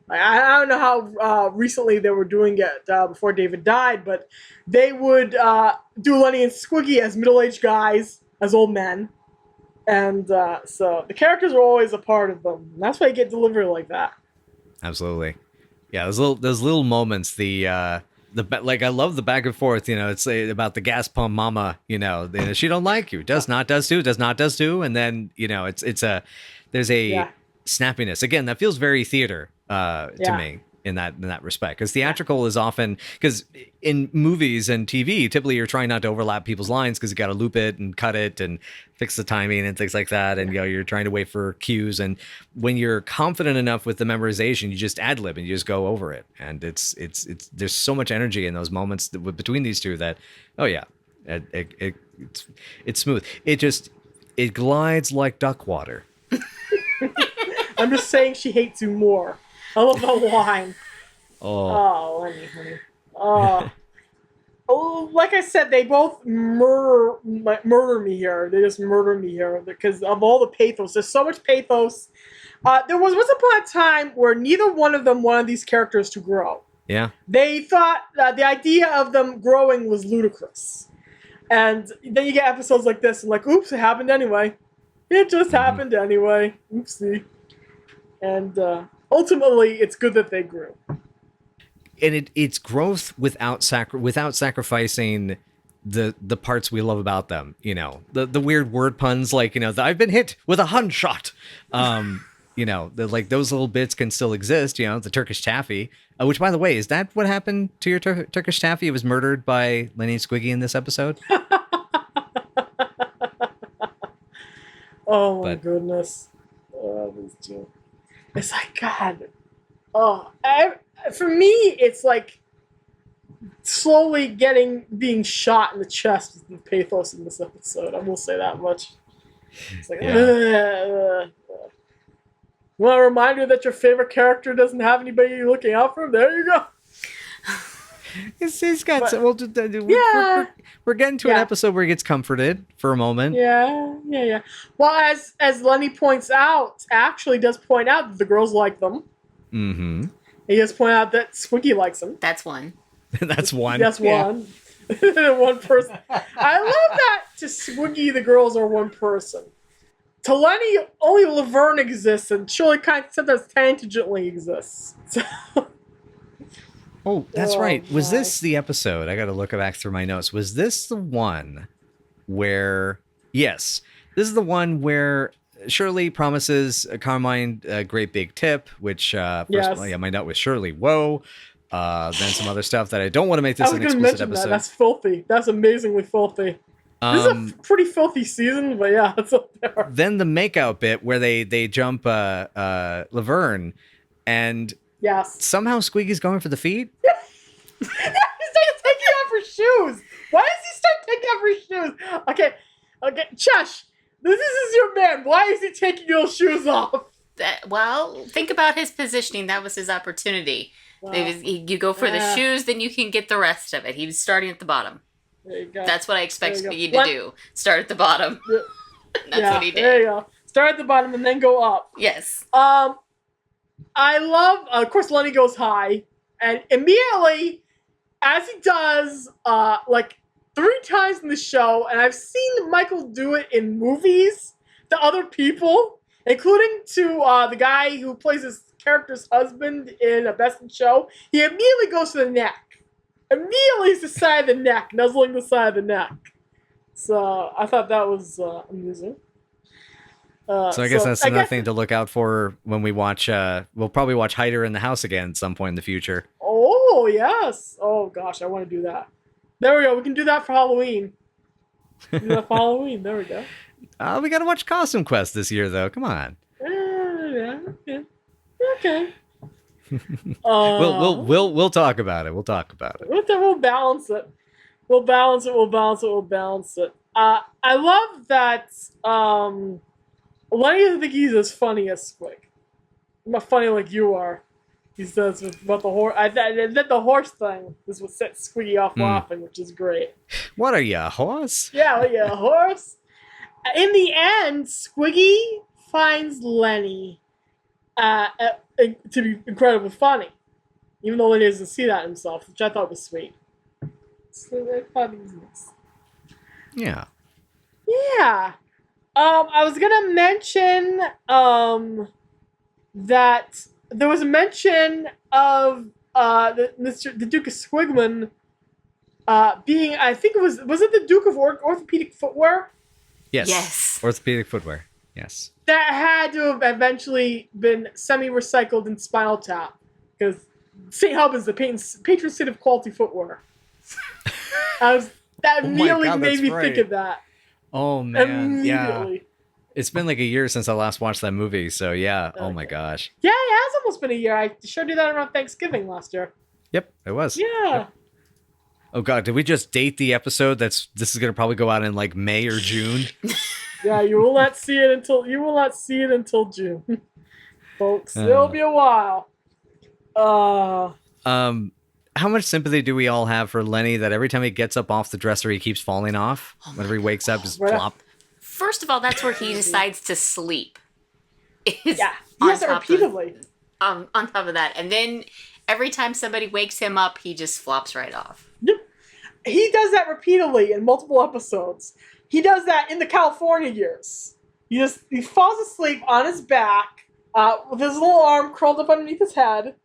Speaker 2: I don't know how recently they were doing it before David died, but they would do Lenny and Squiggy as middle-aged guys, as old men. And so the characters are always a part of them. And that's why you get delivery like that.
Speaker 3: Absolutely. Yeah, those little moments, I love the back and forth, it's about the gas pump mama, she don't like you, does not, does do. And then, there's a snappiness. Again, that feels very theater to me in that respect. Because theatrical is often, because in movies and TV, typically you're trying not to overlap people's lines because you got to loop it and cut it and fix the timing and things like that. And you're trying to wait for cues. And when you're confident enough with the memorization, you just ad lib and you just go over it. And it's there's so much energy in those moments between these two that it's smooth. It glides like duck water.
Speaker 2: I'm just saying she hates you more. I love that line.
Speaker 3: Oh,
Speaker 2: Lenny, honey. Like I said, they both murder me here. They just murder me here because of all the pathos. There's so much pathos. There was once upon a time where neither one of them wanted these characters to grow.
Speaker 3: Yeah.
Speaker 2: They thought the idea of them growing was ludicrous. And then you get episodes like this and like, oops, it happened anyway. It just happened anyway. Oopsie. And ultimately, it's good that they grew.
Speaker 3: And it's growth without sacrificing the parts we love about them. The weird word puns like I've been hit with a Hun shot. Like those little bits can still exist. The Turkish taffy, which by the way, is that what happened to your Turkish taffy? It was murdered by Lenny and Squiggy in this episode.
Speaker 2: Oh my goodness. These two. It's like, God. For me, it's like slowly being shot in the chest with the pathos in this episode. I will say that much. It's like, You want to remind you that your favorite character doesn't have anybody looking out for him? There you go.
Speaker 3: He's got we're getting to an episode where he gets comforted for a moment.
Speaker 2: Yeah. Well, as Lenny points out, actually does point out that the girls like them.
Speaker 3: Mm-hmm.
Speaker 2: He does point out that Squiggy likes them.
Speaker 4: That's one.
Speaker 3: That's one.
Speaker 2: That's one. One person. I love that to Squiggy the girls are one person. To Lenny, only Laverne exists, and Shirley kind of sometimes tangentially exists. So.
Speaker 3: Oh, that's right. Was this the episode? I got to look back through my notes. Was this the one where... Yes. This is the one where Shirley promises Carmine a great big tip, which, first of all, my note was Shirley, whoa. Then some other stuff that I don't want to make this an explicit episode.
Speaker 2: That's filthy. That's amazingly filthy. This is a pretty filthy season, but yeah, it's up there.
Speaker 3: Then the makeout bit where they jump Laverne, and somehow Squeaky's going for the feet.
Speaker 2: He's taking off her shoes. Why does he start taking off her shoes? Okay, Chesh, this is your man. Why is he taking your shoes off?
Speaker 4: Well, think about his positioning. That was his opportunity.
Speaker 2: Wow.
Speaker 4: You go for the shoes, then you can get the rest of it. He was starting at the bottom.
Speaker 2: There you go.
Speaker 4: That's what I expect you to do. Start at the bottom. That's what he did.
Speaker 2: There you go. Start at the bottom and then go up.
Speaker 4: Yes.
Speaker 2: I love, of course, Lenny goes high, and immediately, as he does, like 3 times in the show, and I've seen Michael do it in movies to other people, including to the guy who plays his character's husband in a Best in Show. He immediately goes to the neck. Immediately to the side of the neck, nuzzling the side of the neck. So I thought that was amusing.
Speaker 3: So I guess that's another thing to look out for when we watch. We'll probably watch Hider in the House again at some point in the future.
Speaker 2: Oh, yes. Oh, gosh, I want to do that. There we go. We can do that for Halloween. Do that for Halloween. There we go.
Speaker 3: We got to watch Costume Quest this year, though. Come on.
Speaker 2: Yeah, okay.
Speaker 3: We'll talk about it. We'll talk about it.
Speaker 2: We'll balance it. We'll balance it. I love that Lenny doesn't think he's as funny as Squig. I'm not funny like you are. He says about the horse. The horse thing is what set Squiggy off laughing, which is great.
Speaker 3: What are you, a horse?
Speaker 2: Yeah, a horse. In the end, Squiggy finds Lenny to be incredibly funny, even though Lenny doesn't see that himself, which I thought was sweet. So I thought it was nice.
Speaker 3: Yeah.
Speaker 2: Yeah. I was gonna mention that there was a mention of the Duke of Squiggman being, I think was it the Duke of Orthopedic Footwear?
Speaker 3: Yes. Orthopedic footwear. Yes.
Speaker 2: That had to have eventually been semi-recycled in Spinal Tap, because St. Hub is the patron saint of quality footwear. That immediately made me think of that.
Speaker 3: Oh man, yeah. It's been like a year since I last watched that movie, so yeah. Okay. Oh my gosh.
Speaker 2: Yeah, it has almost been a year. I showed you that around Thanksgiving last year.
Speaker 3: Yep, it was.
Speaker 2: Yeah.
Speaker 3: Yep. Oh god, did we just date the episode? This is gonna probably go out in like May or June.
Speaker 2: Yeah, you will not see it until June, folks. It'll be a while.
Speaker 3: How much sympathy do we all have for Lenny that every time he gets up off the dresser, he keeps falling off? Whenever he wakes up, just plop.
Speaker 4: First of all, that's where he decides to sleep.
Speaker 2: Yeah, he does it repeatedly.
Speaker 4: On top of that. And then every time somebody wakes him up, he just flops right off.
Speaker 2: Yep. He does that repeatedly in multiple episodes. He does that in the California years. He falls asleep on his back with his little arm curled up underneath his head.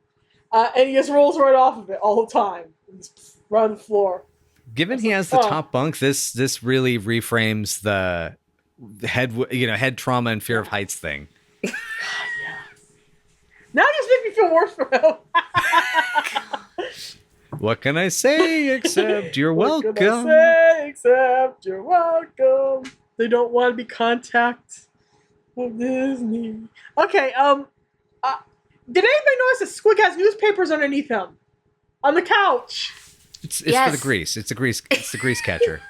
Speaker 2: And he just rolls right off of it all the time. Just right on the floor.
Speaker 3: Given he has the top bunk, this really reframes the head trauma and fear of heights thing.
Speaker 2: Yeah. Now you just make me feel worse for him.
Speaker 3: What can I say except you're welcome?
Speaker 2: What can I say except you're welcome? They don't want to be contact with Disney. Okay, did anybody notice that Squig has newspapers underneath him? On the couch.
Speaker 3: It's for the grease. It's the grease catcher.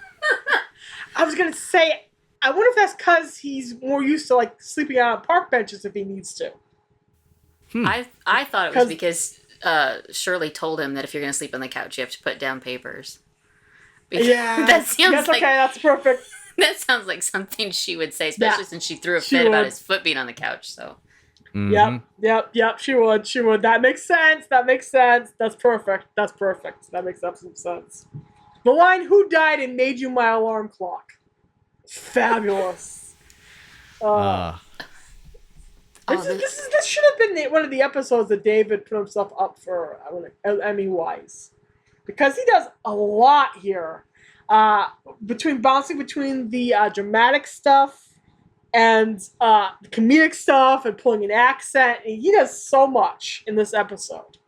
Speaker 2: I was gonna say, I wonder if that's because he's more used to like sleeping out on park benches if he needs to.
Speaker 4: I thought it was because Shirley told him that if you're gonna sleep on the couch, you have to put down papers. Because that sounds like,
Speaker 2: okay. That's perfect.
Speaker 4: That sounds like something she would say, especially since she threw a fit about his foot being on the couch. So.
Speaker 3: Mm-hmm.
Speaker 2: Yep. She would. That makes sense. That's perfect. That makes absolute sense. The line, "Who died and made you my alarm clock?" Fabulous. This should have been one of the episodes that David put himself up for Emmy-wise. Because he does a lot here. Bouncing between the dramatic stuff and the comedic stuff and pulling an accent. He does so much in this episode.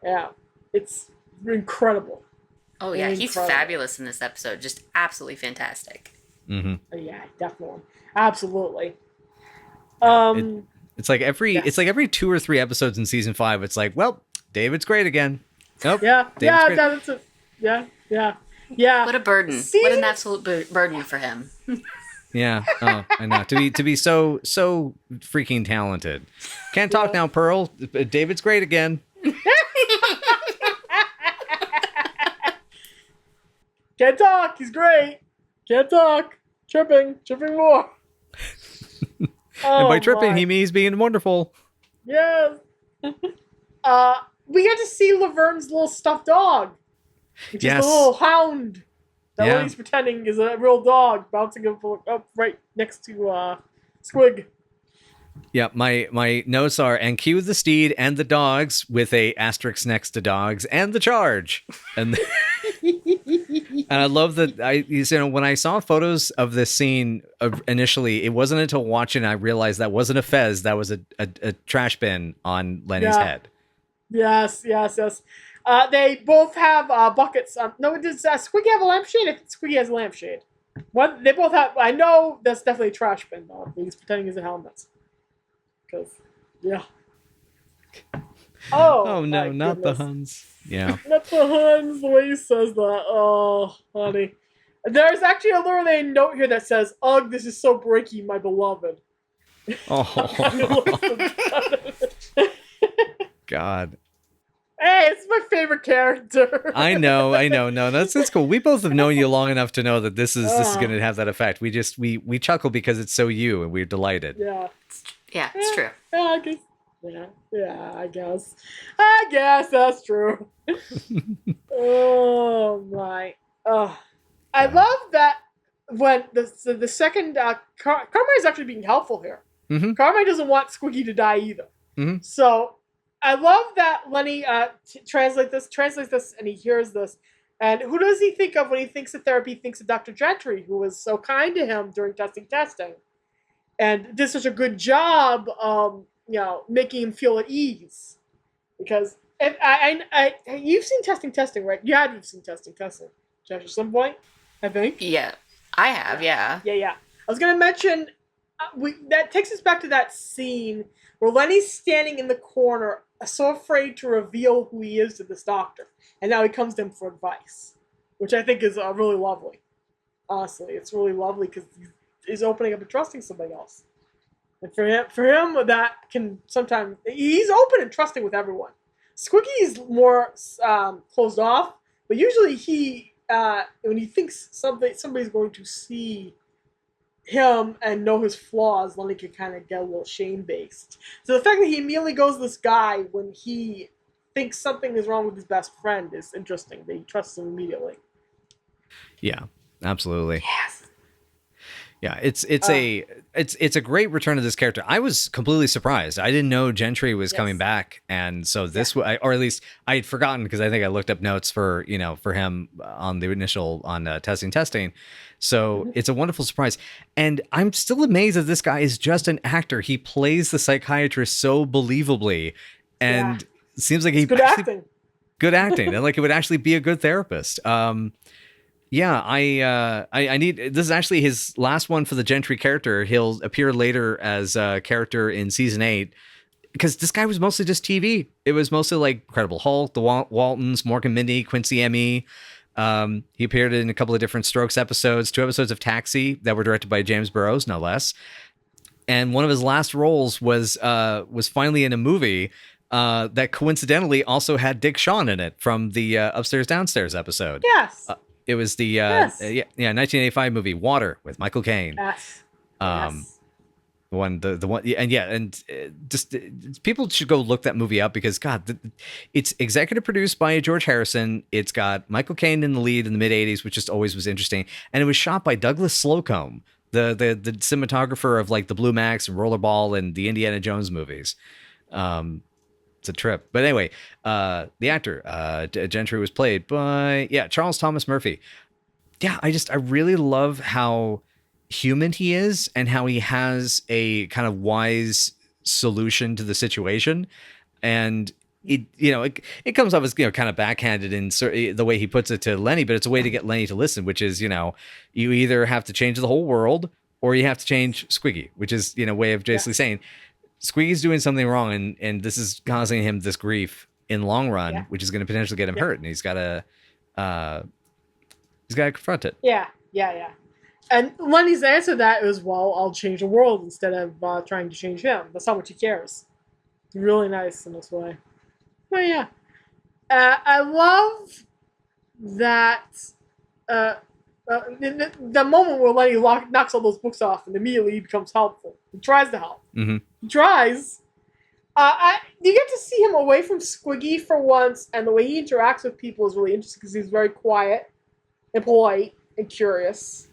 Speaker 2: Yeah, it's incredible.
Speaker 4: Oh yeah, he's fabulous in this episode. Just absolutely fantastic.
Speaker 3: Mm-hmm.
Speaker 2: Yeah, definitely, absolutely.
Speaker 3: It's like every 2 or 3 episodes in season 5. It's like, well, David's great again. Nope.
Speaker 2: Yeah,
Speaker 3: David's
Speaker 2: that's it. Yeah.
Speaker 4: What a burden! What an absolute burden for him.
Speaker 3: Yeah. Oh, I know. To be so freaking talented. Can't talk now, Pearl. David's great again.
Speaker 2: Can't talk. He's great. Can't talk. Tripping more.
Speaker 3: And by tripping,
Speaker 2: my.
Speaker 3: he means being wonderful.
Speaker 2: Yes. We get to see Laverne's little stuffed dog, which is the little hound that Lenny's pretending is a real dog, bouncing up right next to Squig.
Speaker 3: Yeah, my notes are, and cue the steed and the dogs with a asterisk next to dogs and the charge. And and I love that when I saw photos of this scene initially, it wasn't until watching I realized that wasn't a fez, that was a trash bin on Lenny's head.
Speaker 2: Yes. They both have buckets. No, does Squiggy have a lampshade? I think Squiggy has a lampshade. What they both have. I know that's definitely a trash bin though. He's pretending he's a helmet. Because, yeah.
Speaker 3: Oh no, not the Huns. Yeah.
Speaker 2: Not the Huns, the way he says that. Oh, honey. There's actually a little note here that says, "Ugh, this is so breaky, my beloved."
Speaker 3: Oh. God.
Speaker 2: Hey, it's my favorite character.
Speaker 3: I know. No, that's cool. We both have known you long enough to know that this is going to have that effect. We just we chuckle because it's so you, and we're delighted.
Speaker 2: Yeah.
Speaker 4: Yeah, it's true.
Speaker 2: Yeah, I guess. Yeah, I guess. I guess that's true. Oh my. I love that when the second Carmine's actually being helpful here.
Speaker 3: Mm-hmm.
Speaker 2: Carmine doesn't want Squiggy to die either.
Speaker 3: Mm-hmm.
Speaker 2: So I love that Lenny translates this, and he hears this. And who does he think of when he thinks of therapy? He thinks of Dr. Gentry, who was so kind to him during testing, and did such a good job, making him feel at ease. Because you've seen testing, right? You have seen testing, Chesh, at some point, I think.
Speaker 4: Yeah, I have. Yeah.
Speaker 2: Yeah. I was gonna mention that takes us back to that scene where Lenny's standing in the corner, so afraid to reveal who he is to this doctor, and now he comes to him for advice, which I think is really lovely. Honestly, it's really lovely because he's opening up and trusting somebody else, and for him, that can sometimes he's open and trusting with everyone. Squiggy is more closed off, but usually when he thinks somebody's going to see him and know his flaws, Lenny can kind of get a little shame-based. So the fact that he immediately goes to this guy when he thinks something is wrong with his best friend is interesting. That he trusts him immediately.
Speaker 3: Yeah, absolutely.
Speaker 2: Yes.
Speaker 3: Yeah, it's a great return of this character. I was completely surprised. I didn't know Gentry was coming back, and so this, or at least I had forgotten because I think I looked up notes for him on the initial testing. So it's a wonderful surprise, and I'm still amazed that this guy is just an actor. He plays the psychiatrist so believably, and it seems like he's
Speaker 2: good acting.
Speaker 3: Good acting, and like it would actually be a good therapist. Yeah, I need. This is actually his last one for the Gentry character. He'll appear later as a character in season 8, because this guy was mostly just TV. It was mostly like Incredible Hulk, the Waltons, Mork and Mindy, Quincy M.E. He appeared in a couple of different Strokes episodes, 2 episodes of Taxi that were directed by James Burrows, no less. And one of his last roles was finally in a movie that coincidentally also had Dick Shawn in it from the Upstairs Downstairs episode.
Speaker 2: Yes.
Speaker 3: It was the 1985 movie Water with Michael Caine.
Speaker 2: Yes.
Speaker 3: The one, just people should go look that movie up because God, it's executive produced by George Harrison. It's got Michael Caine in the lead in the mid '80s, which just always was interesting, and it was shot by Douglas Slocum, the cinematographer of like the Blue Max and Rollerball and the Indiana Jones movies. It's a trip, but anyway, the actor Gentry was played by Charles Thomas Murphy. I really love how human he is and how he has a kind of wise solution to the situation, and it comes off as kind of backhanded in the way he puts it to Lenny, but it's a way to get Lenny to listen, which is you either have to change the whole world or you have to change Squiggy, which is a way of basically saying Squiggy's doing something wrong, and this is causing him this grief in the long run, which is going to potentially get him hurt, and he's got to confront it.
Speaker 2: Yeah. And Lenny's answer to that is, well, I'll change the world instead of trying to change him. That's how much he cares. It's really nice in this way. But yeah. I love that the moment where Lenny knocks all those books off and immediately he becomes helpful. He tries to help.
Speaker 3: Mm-hmm.
Speaker 2: He tries. You get to see him away from Squiggy for once, and the way he interacts with people is really interesting because he's very quiet and polite and curious.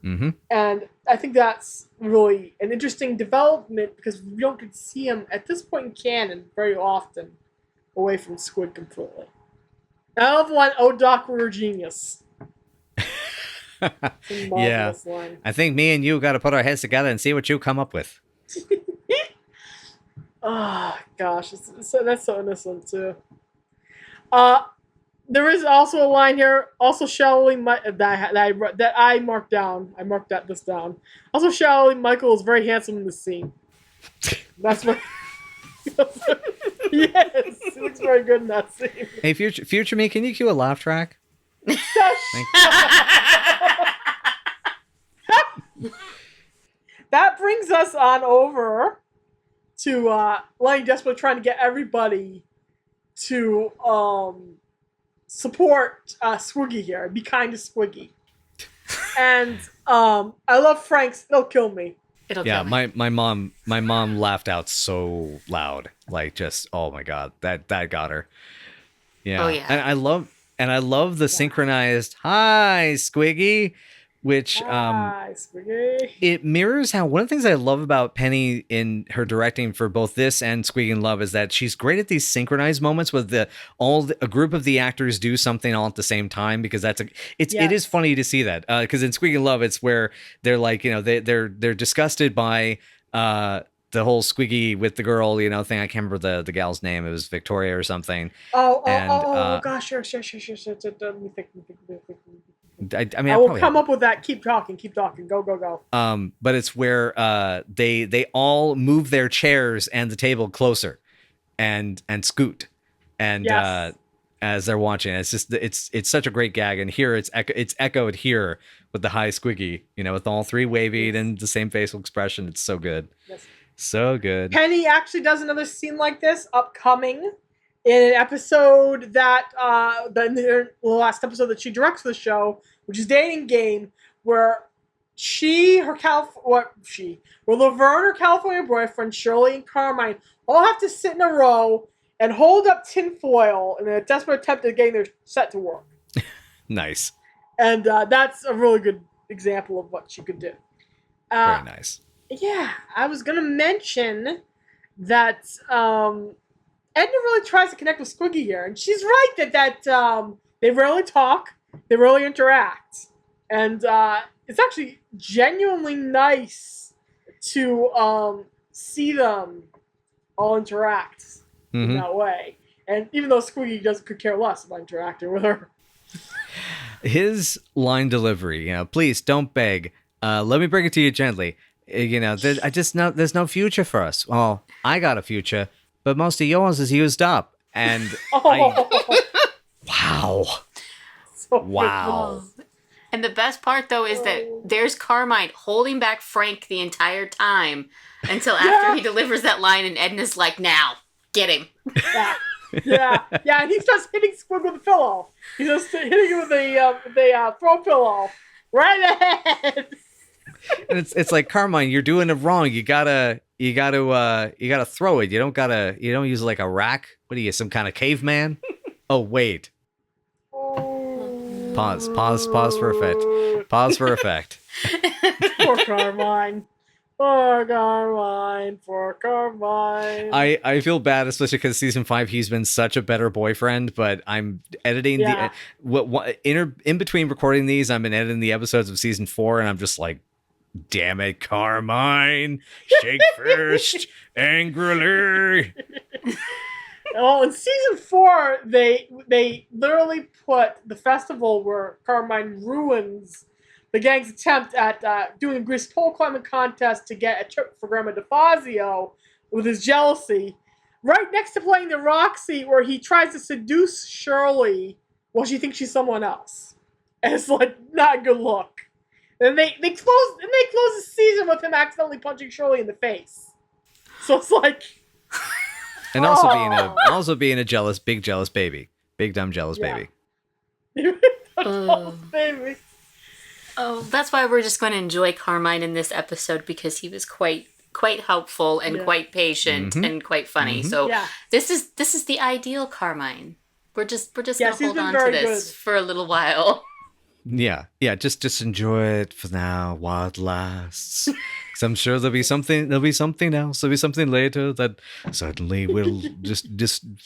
Speaker 3: Mm-hmm.
Speaker 2: And I think that's really an interesting development because we don't get to see him at this point in canon very often away from Squid completely. I love one, "Oh, Doc, we're a genius."
Speaker 3: Yeah.
Speaker 2: Line.
Speaker 3: I think me and you got to put our heads together and see what you come up with.
Speaker 2: Oh, gosh. That's so innocent, too. There is also a line here. Also, Shelley, that I marked down. I marked this down. Also, Shelley Michael is very handsome in this scene. That's what. Yes, he looks very good in that scene.
Speaker 3: Hey, future me, can you cue a laugh track?
Speaker 2: That brings us on over to Lenny desperately trying to get everybody to support Squiggy here, be kind to Squiggy. And I love Frank's "It'll kill me."
Speaker 4: It'll kill me.
Speaker 3: my mom laughed out so loud, like just oh my god, that got her. Yeah.
Speaker 4: Oh, yeah.
Speaker 3: And I love the synchronized "Hi, Squiggy," which
Speaker 2: Hi, Squiggy.
Speaker 3: it mirrors how one of the things I love about Penny in her directing for both this and Squeak in Love is that she's great at these synchronized moments with a group of the actors do something all at the same time, because it is funny to see that because in Squeak in Love it's where they're like, you know, they're disgusted by the whole Squiggy with the girl, thing. I can't remember the gal's name. It was Victoria or something.
Speaker 2: Gosh, sure. Let me think.
Speaker 3: I mean,
Speaker 2: I will come up with that. Keep talking. Go.
Speaker 3: But it's where they all move their chairs and the table closer, and scoot, and
Speaker 2: yes.
Speaker 3: As they're watching, it's just it's such a great gag. And here it's echoed here with the "Hi, Squiggy," with all three waving and the same facial expression. It's so good.
Speaker 2: Yes.
Speaker 3: So good.
Speaker 2: Penny actually does another scene like this upcoming in an episode that the last episode that she directs for the show, which is Dating Game, where Laverne, her California boyfriend, Shirley and Carmine all have to sit in a row and hold up tinfoil in a desperate attempt at getting their set to work.
Speaker 3: Nice.
Speaker 2: And that's a really good example of what she could do.
Speaker 3: Very nice.
Speaker 2: Yeah, I was going to mention that Edna really tries to connect with Squiggy here. And she's right that they rarely talk, they rarely interact. And it's actually genuinely nice to see them all interact in that way. And even though Squiggy could care less about interacting with her.
Speaker 3: His line delivery, please don't beg. Let me bring it to you gently. There's no future for us. Well, I got a future, but most of yours is used up. And wow. Wow.
Speaker 4: And the best part, though, is that there's Carmine holding back Frank the entire time until after he delivers that line, and Edna's like, now, get him.
Speaker 2: Yeah, and he starts hitting Squid with a pillow. He's just hitting him with a throw pillow. Right ahead.
Speaker 3: And it's like, Carmine, you're doing it wrong. You gotta throw it. You don't use like a rack. What are you, some kind of caveman? Oh, wait. Pause for effect. Pause for effect.
Speaker 2: Poor Carmine. Poor Carmine.
Speaker 3: I feel bad, especially because season 5 he's been such a better boyfriend. But I'm editing in between recording these, I've been editing the episodes of season 4, and I'm just like, damn it, Carmine, shake first, angrily.
Speaker 2: Oh, in season 4, they literally put the festival where Carmine ruins the gang's attempt at doing a Grease pole climbing contest to get a trip for Grandma DeFazio with his jealousy, right next to playing the Roxy, where he tries to seduce Shirley while she thinks she's someone else. And it's like not a good look. And they close the season with him accidentally punching Shirley in the face. So it's like,
Speaker 3: and also being a big jealous baby, big dumb jealous baby.
Speaker 4: Oh.
Speaker 2: Baby.
Speaker 4: Oh, that's why we're just going to enjoy Carmine in this episode, because he was quite helpful and quite patient and quite funny. So this is the ideal Carmine. We're just going to hold on to this for a little while.
Speaker 3: Yeah, just enjoy it for now while it lasts. 'Cause I'm sure there'll be something else. There'll be something later that certainly will just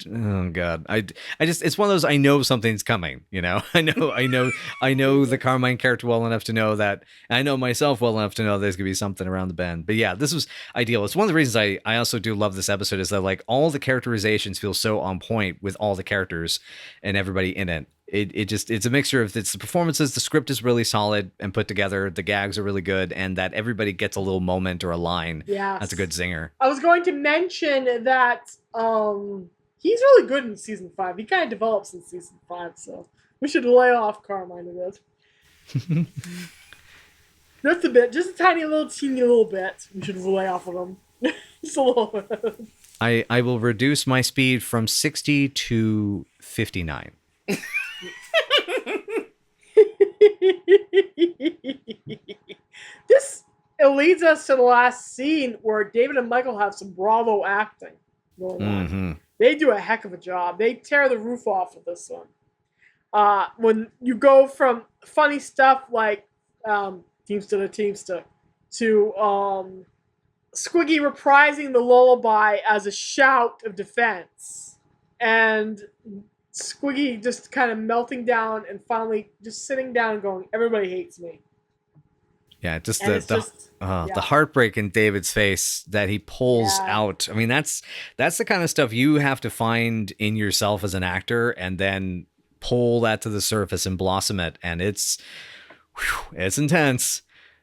Speaker 3: oh god. I just it's one of those, I know something's coming, you know. I know the Carmine character well enough to know that. I know myself well enough to know there's gonna be something around the bend. But yeah, this was ideal. It's one of the reasons I also do love this episode, is that like all the characterizations feel so on point with all the characters and everybody in it. It's a mixture of, it's the performances, the script is really solid and put together, the gags are really good, and that everybody gets a little moment or a line.
Speaker 2: Yes.
Speaker 3: That's a good zinger.
Speaker 2: I was going to mention that he's really good in season 5. He kind of develops in season 5, so we should lay off Carmine a bit. Just a bit, just a teeny little bit. We should lay off of him. Just a little bit.
Speaker 3: I will reduce my speed from 60 to 59.
Speaker 2: It leads us to the last scene where David and Michael have some bravo acting going on. They do a heck of a job. They tear the roof off of this one. When you go from funny stuff like Teamster to Teamster to Squiggy reprising the lullaby as a shout of defense, and Squiggy just kind of melting down and finally just sitting down and going, everybody hates me.
Speaker 3: Yeah, just the heartbreak in David's face that he pulls out. I mean, that's the kind of stuff you have to find in yourself as an actor and then pull that to the surface and blossom it. And it's intense.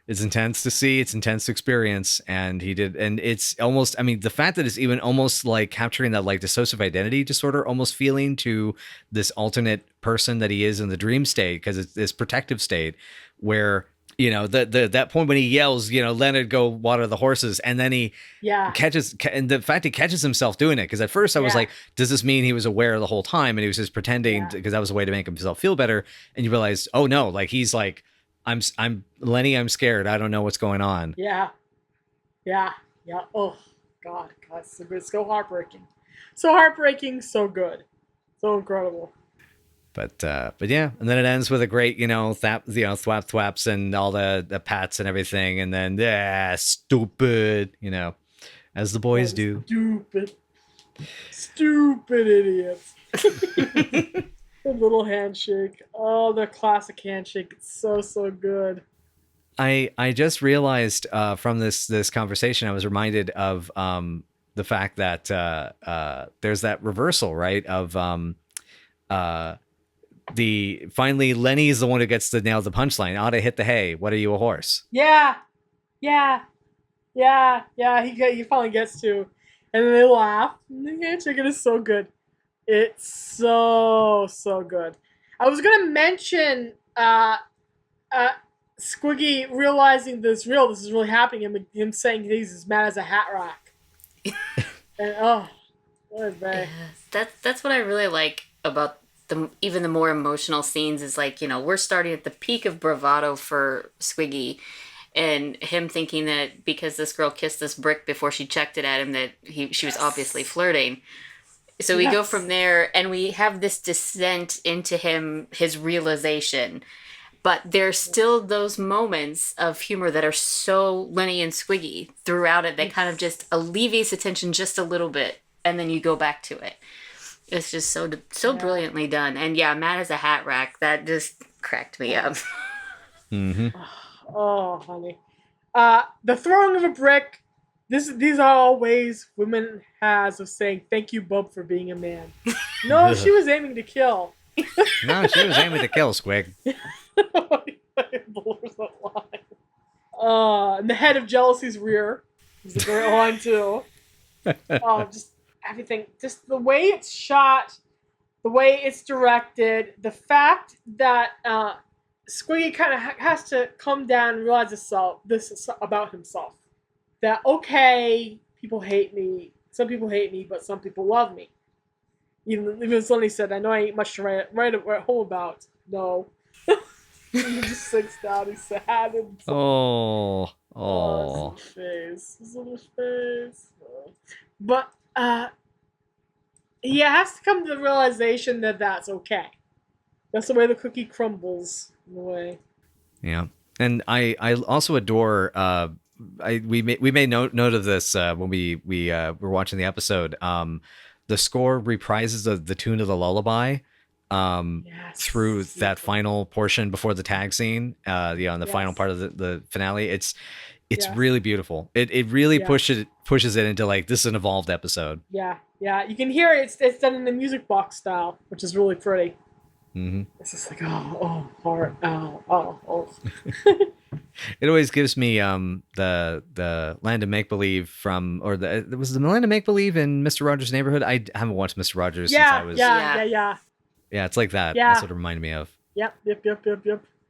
Speaker 3: It's intense to see. It's intense to experience. And he did. And it's almost, I mean, the fact that it's even almost like capturing that like dissociative identity disorder almost feeling to this alternate person that he is in the dream state, because it's this protective state where, you know, that point when he yells, you know, Leonard, go water the horses. And then he catches, and the fact he catches himself doing it. Because at first I was like, does this mean he was aware the whole time? And he was just pretending, because that was a way to make himself feel better. And you realize, oh no, like he's like, I'm Lenny, I'm scared. I don't know what's going on.
Speaker 2: Yeah. Oh God, so good. So heartbreaking. So heartbreaking, so good. So incredible.
Speaker 3: But yeah, and then it ends with a great, you know, thwap thwaps and all the pats and everything, and then stupid, you know, as the boys do.
Speaker 2: Stupid idiots. The little handshake. Oh, the classic handshake. It's so good.
Speaker 3: I just realized from this conversation, I was reminded of the fact that there's that reversal, right? Of finally Lenny's the one who gets to nail the punchline. Ought to hit the hay. What are you, a horse?
Speaker 2: Yeah. He finally gets to, and then they laugh. And the handshake is so good. It's so good. I was gonna mention Squiggy realizing this is really happening, and him saying he's as mad as a hat rack. And what a day.
Speaker 4: That's what I really like about even the more emotional scenes, is like, you know, we're starting at the peak of bravado for Squiggy, and him thinking that because this girl kissed this brick before she checked it at him, that she was obviously flirting. So we go from there, and we have this descent into his realization. But there's still those moments of humor that are so Lenny and Squiggy throughout it that kind of just alleviates the tension just a little bit, and then you go back to it. It's just so brilliantly done. And yeah, mad as a hat rack, that just cracked me up.
Speaker 3: Mm-hmm.
Speaker 2: Oh, honey. The throwing of a brick. These are all ways women has of saying, thank you, bub, for being a man. No, she was aiming to kill.
Speaker 3: No, she was aiming to kill, Squig.
Speaker 2: And the head of jealousy's rear is a great line, too. Just everything. Just the way it's shot, the way it's directed, the fact that Squiggy kind of has to come down and realize this is about himself. That, okay, people hate me. Some people hate me, but some people love me. Even Sonny said, I know I ain't much to write home about. No. He just sits down, he's sad. And
Speaker 3: Oh.
Speaker 2: his face. His little face. But, he has to come to the realization that that's okay. That's the way the cookie crumbles, in a way.
Speaker 3: Yeah. And I also adore, we made note of this when we were watching the episode. The score reprises the tune of the lullaby through that final portion before the tag scene, in the final part of the finale. It's really beautiful. It really pushes it into like, this is an evolved episode.
Speaker 2: Yeah. You can hear it. It's done in the music box style, which is really pretty.
Speaker 3: Mm-hmm.
Speaker 2: It's just like, heart, oh.
Speaker 3: It always gives me the Land of Make Believe from, or was the Land of Make Believe in Mr. Rogers' Neighborhood? I haven't watched Mr. Rogers since I was.
Speaker 2: Yeah.
Speaker 3: Yeah, it's like that.
Speaker 2: Yeah.
Speaker 3: That's what it reminded me of.
Speaker 2: Yep.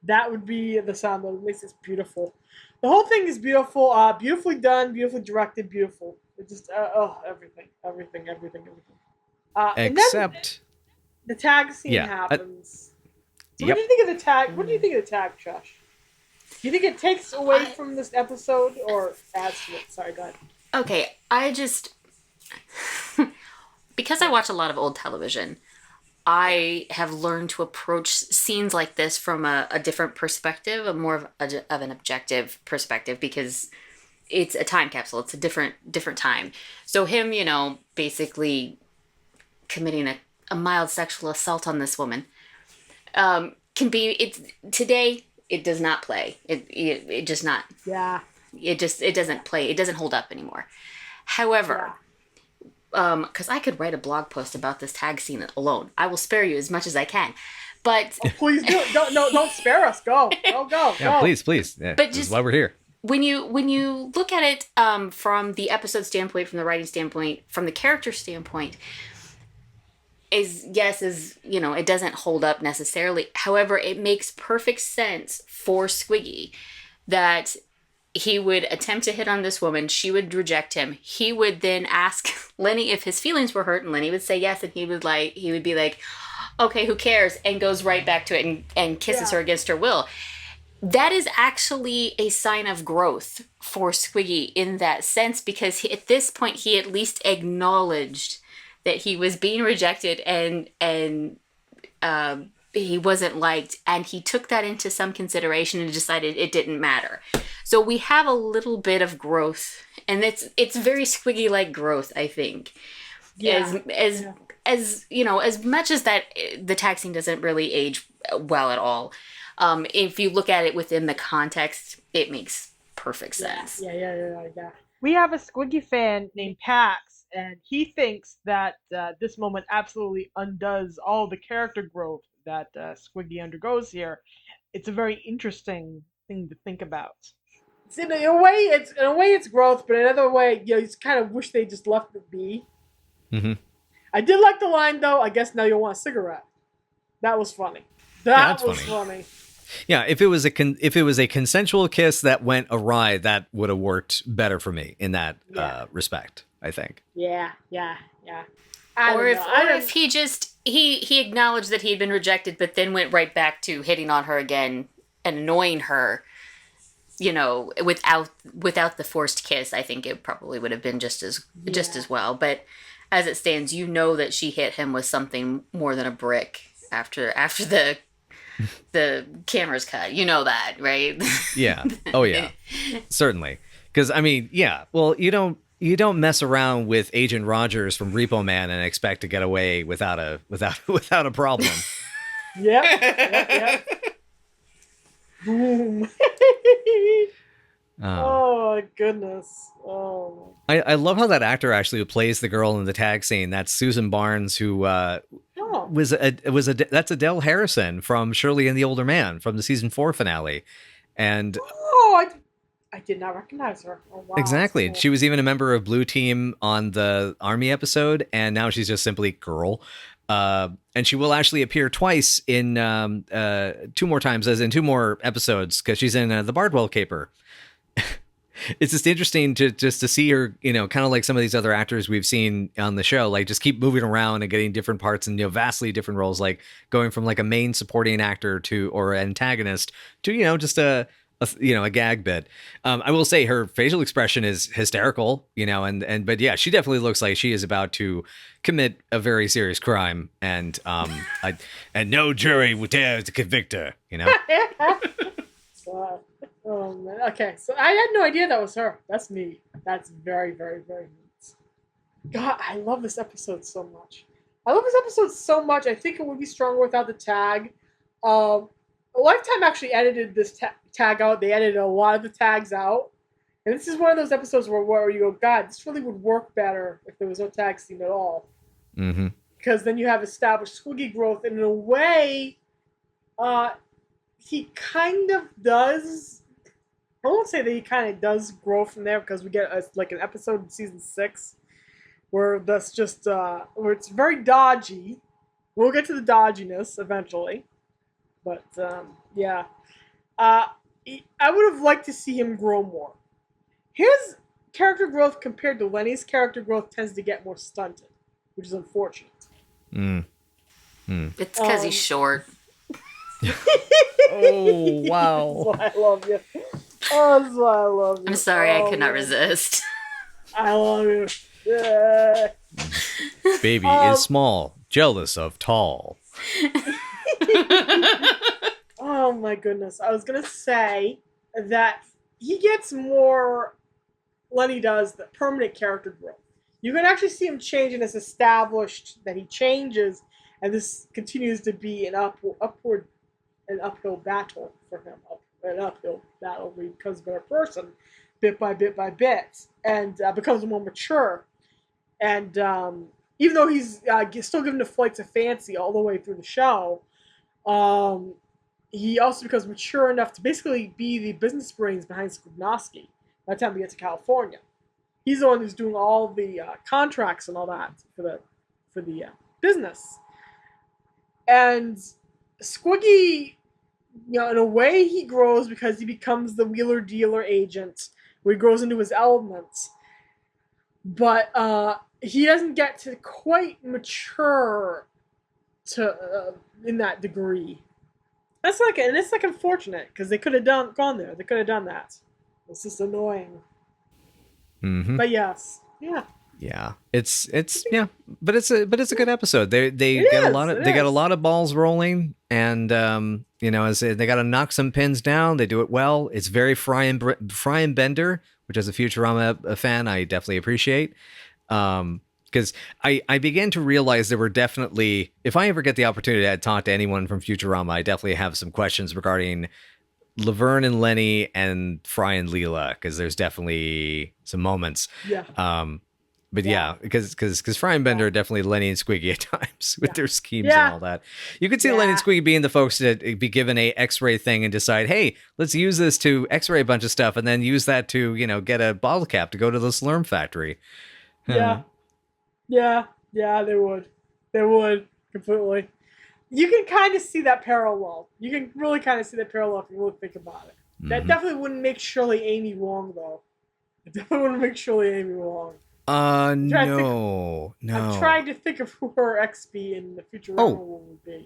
Speaker 2: That would be the sound that makes this beautiful. The whole thing is beautiful, beautifully done, beautifully directed, beautiful. It's just everything.
Speaker 3: Except
Speaker 2: the tag scene happens. So
Speaker 3: Yep.
Speaker 2: What do you think of the tag? What do you think of the tag, Chesh? Do you think it takes away from this episode or adds to it? Sorry, go ahead.
Speaker 4: Okay, I just because I watch a lot of old television, I have learned to approach scenes like this from a different perspective, a more of an objective perspective, because it's a time capsule. It's a different time. So him, basically committing a mild sexual assault on this woman can be today. It does not play. It just not.
Speaker 2: Yeah.
Speaker 4: It doesn't play. It doesn't hold up anymore. However. Because I could write a blog post about this tag scene alone. I will spare you as much as I can, but
Speaker 2: please do. Don't spare us. Go.
Speaker 3: Yeah, please. Yeah,
Speaker 4: but
Speaker 3: this is why we're here.
Speaker 4: When you look at it from the episode standpoint, from the writing standpoint, from the character standpoint, it doesn't hold up necessarily. However, it makes perfect sense for Squiggy that he would attempt to hit on this woman. She would reject him. He would then ask Lenny if his feelings were hurt, and Lenny would say yes, and he would be like, okay, who cares? And goes right back to it and kisses her against her will. That is actually a sign of growth for Squiggy in that sense, because at this point he at least acknowledged that he was being rejected and he wasn't liked, and he took that into some consideration and decided it didn't matter. So we have a little bit of growth, and it's very Squiggy-like growth, I think. Yeah. As much as that the tag scene doesn't really age well at all, if you look at it within the context, it makes perfect sense.
Speaker 2: Yeah. We have a Squiggy fan named Pax, and he thinks that this moment absolutely undoes all the character growth that Squiggy undergoes here. It's a very interesting thing to think about. In a way, it's growth, but in another way, you just kind of wish they just left it be.
Speaker 3: Mm-hmm.
Speaker 2: I did like the line, though. I guess now you want a cigarette. That was funny. That was funny.
Speaker 3: Yeah, if it was a consensual kiss that went awry, that would have worked better for me in that respect, I think.
Speaker 2: Yeah.
Speaker 4: Or if he just he acknowledged that he had been rejected, but then went right back to hitting on her again and annoying her, without the forced kiss, I think it probably would have been just as well. But as it stands, that she hit him with something more than a brick after the camera's cut. You know that, right?
Speaker 3: Yeah. Oh yeah. Certainly. Because well, you don't mess around with Agent Rogers from Repo Man and expect to get away without a problem.
Speaker 2: Yep. Boom. Oh my goodness. Oh.
Speaker 3: I love how that actor actually plays the girl in the tag scene. That's Susan Barnes, who that's Adele Harrison from Shirley and the Older Man from the season 4 finale. And
Speaker 2: I did not recognize her. Oh, wow.
Speaker 3: Exactly.
Speaker 2: Cool.
Speaker 3: She was even a member of Blue Team on the Army episode, and now she's just simply Girl. And she will actually appear twice in 2 more times, as in 2 more episodes, because she's in the Bardwell Caper. It's just interesting to see her, kind of like some of these other actors we've seen on the show, like just keep moving around and getting different parts and vastly different roles, like going from like a main supporting actor or antagonist to just a gag bit. I will say her facial expression is hysterical, but yeah, she definitely looks like she is about to commit a very serious crime, and no jury would dare to convict her.
Speaker 2: Oh man. Okay, so I had no idea that was her. That's neat. That's very, very, very neat. God, I love this episode so much. I think it would be stronger without the tag. Lifetime actually edited this tag out. They edited a lot of the tags out. And this is one of those episodes where you go, God, this really would work better if there was no tag scene at all.
Speaker 3: Mm-hmm.
Speaker 2: Because then you have established Squiggy growth, and in a way, he kind of does. I won't say that he kind of does grow from there, because we get an episode in season 6 where that's just where it's very dodgy. We'll get to the dodginess eventually, but yeah, I would have liked to see him grow more. His character growth compared to Lenny's character growth tends to get more stunted, which is unfortunate.
Speaker 4: It's because he's short.
Speaker 3: Oh, wow.
Speaker 2: That's why I love you. Oh, that's why I love you.
Speaker 4: I'm sorry, I could not resist.
Speaker 2: I love you. Yeah.
Speaker 3: Baby is small, jealous of tall.
Speaker 2: Oh my goodness. I was going to say that he gets more, Lenny does, the permanent character growth. You can actually see him change, and it's established that he changes, and this continues to be an uphill battle for him. An uphill battle where he becomes a better person, bit by bit by bit, and becomes more mature. And even though he's still given the flights of fancy all the way through the show, he also becomes mature enough to basically be the business brains behind Squignoski by the time we get to California. He's the one who's doing all the contracts and all that for the business. And Squiggy, in a way, he grows because he becomes the wheeler-dealer agent, where he grows into his elements. But he doesn't get to quite mature in that degree. It's unfortunate, because they could have gone there. They could have done that. It's just annoying.
Speaker 3: Mm-hmm.
Speaker 2: But yes, yeah.
Speaker 3: Yeah, it's but it's a good episode. They got a lot of balls rolling, and as they got to knock some pins down. They do it well. It's very Fry and Bender, which as a Futurama fan, I definitely appreciate. Because I began to realize there were definitely, if I ever get the opportunity to talk to anyone from Futurama, I definitely have some questions regarding Laverne and Lenny and Fry and Leela, because there's definitely some moments.
Speaker 2: Yeah.
Speaker 3: But yeah, because Fry and Bender are definitely Lenny and Squiggy at times with their schemes and all that. You could see Lenny and Squiggy being the folks that be given a X-ray thing and decide, hey, let's use this to X-ray a bunch of stuff, and then use that to get a bottle cap to go to the Slurm factory.
Speaker 2: Yeah, they would completely. You can kind of see that parallel. You can really kind of see that parallel if you really think about it. Mm-hmm. That definitely wouldn't make Shirley Amy wrong, though. It definitely wouldn't make Shirley Amy wrong.
Speaker 3: No.
Speaker 2: I'm trying to think of who her ex-B in the Futurama would be.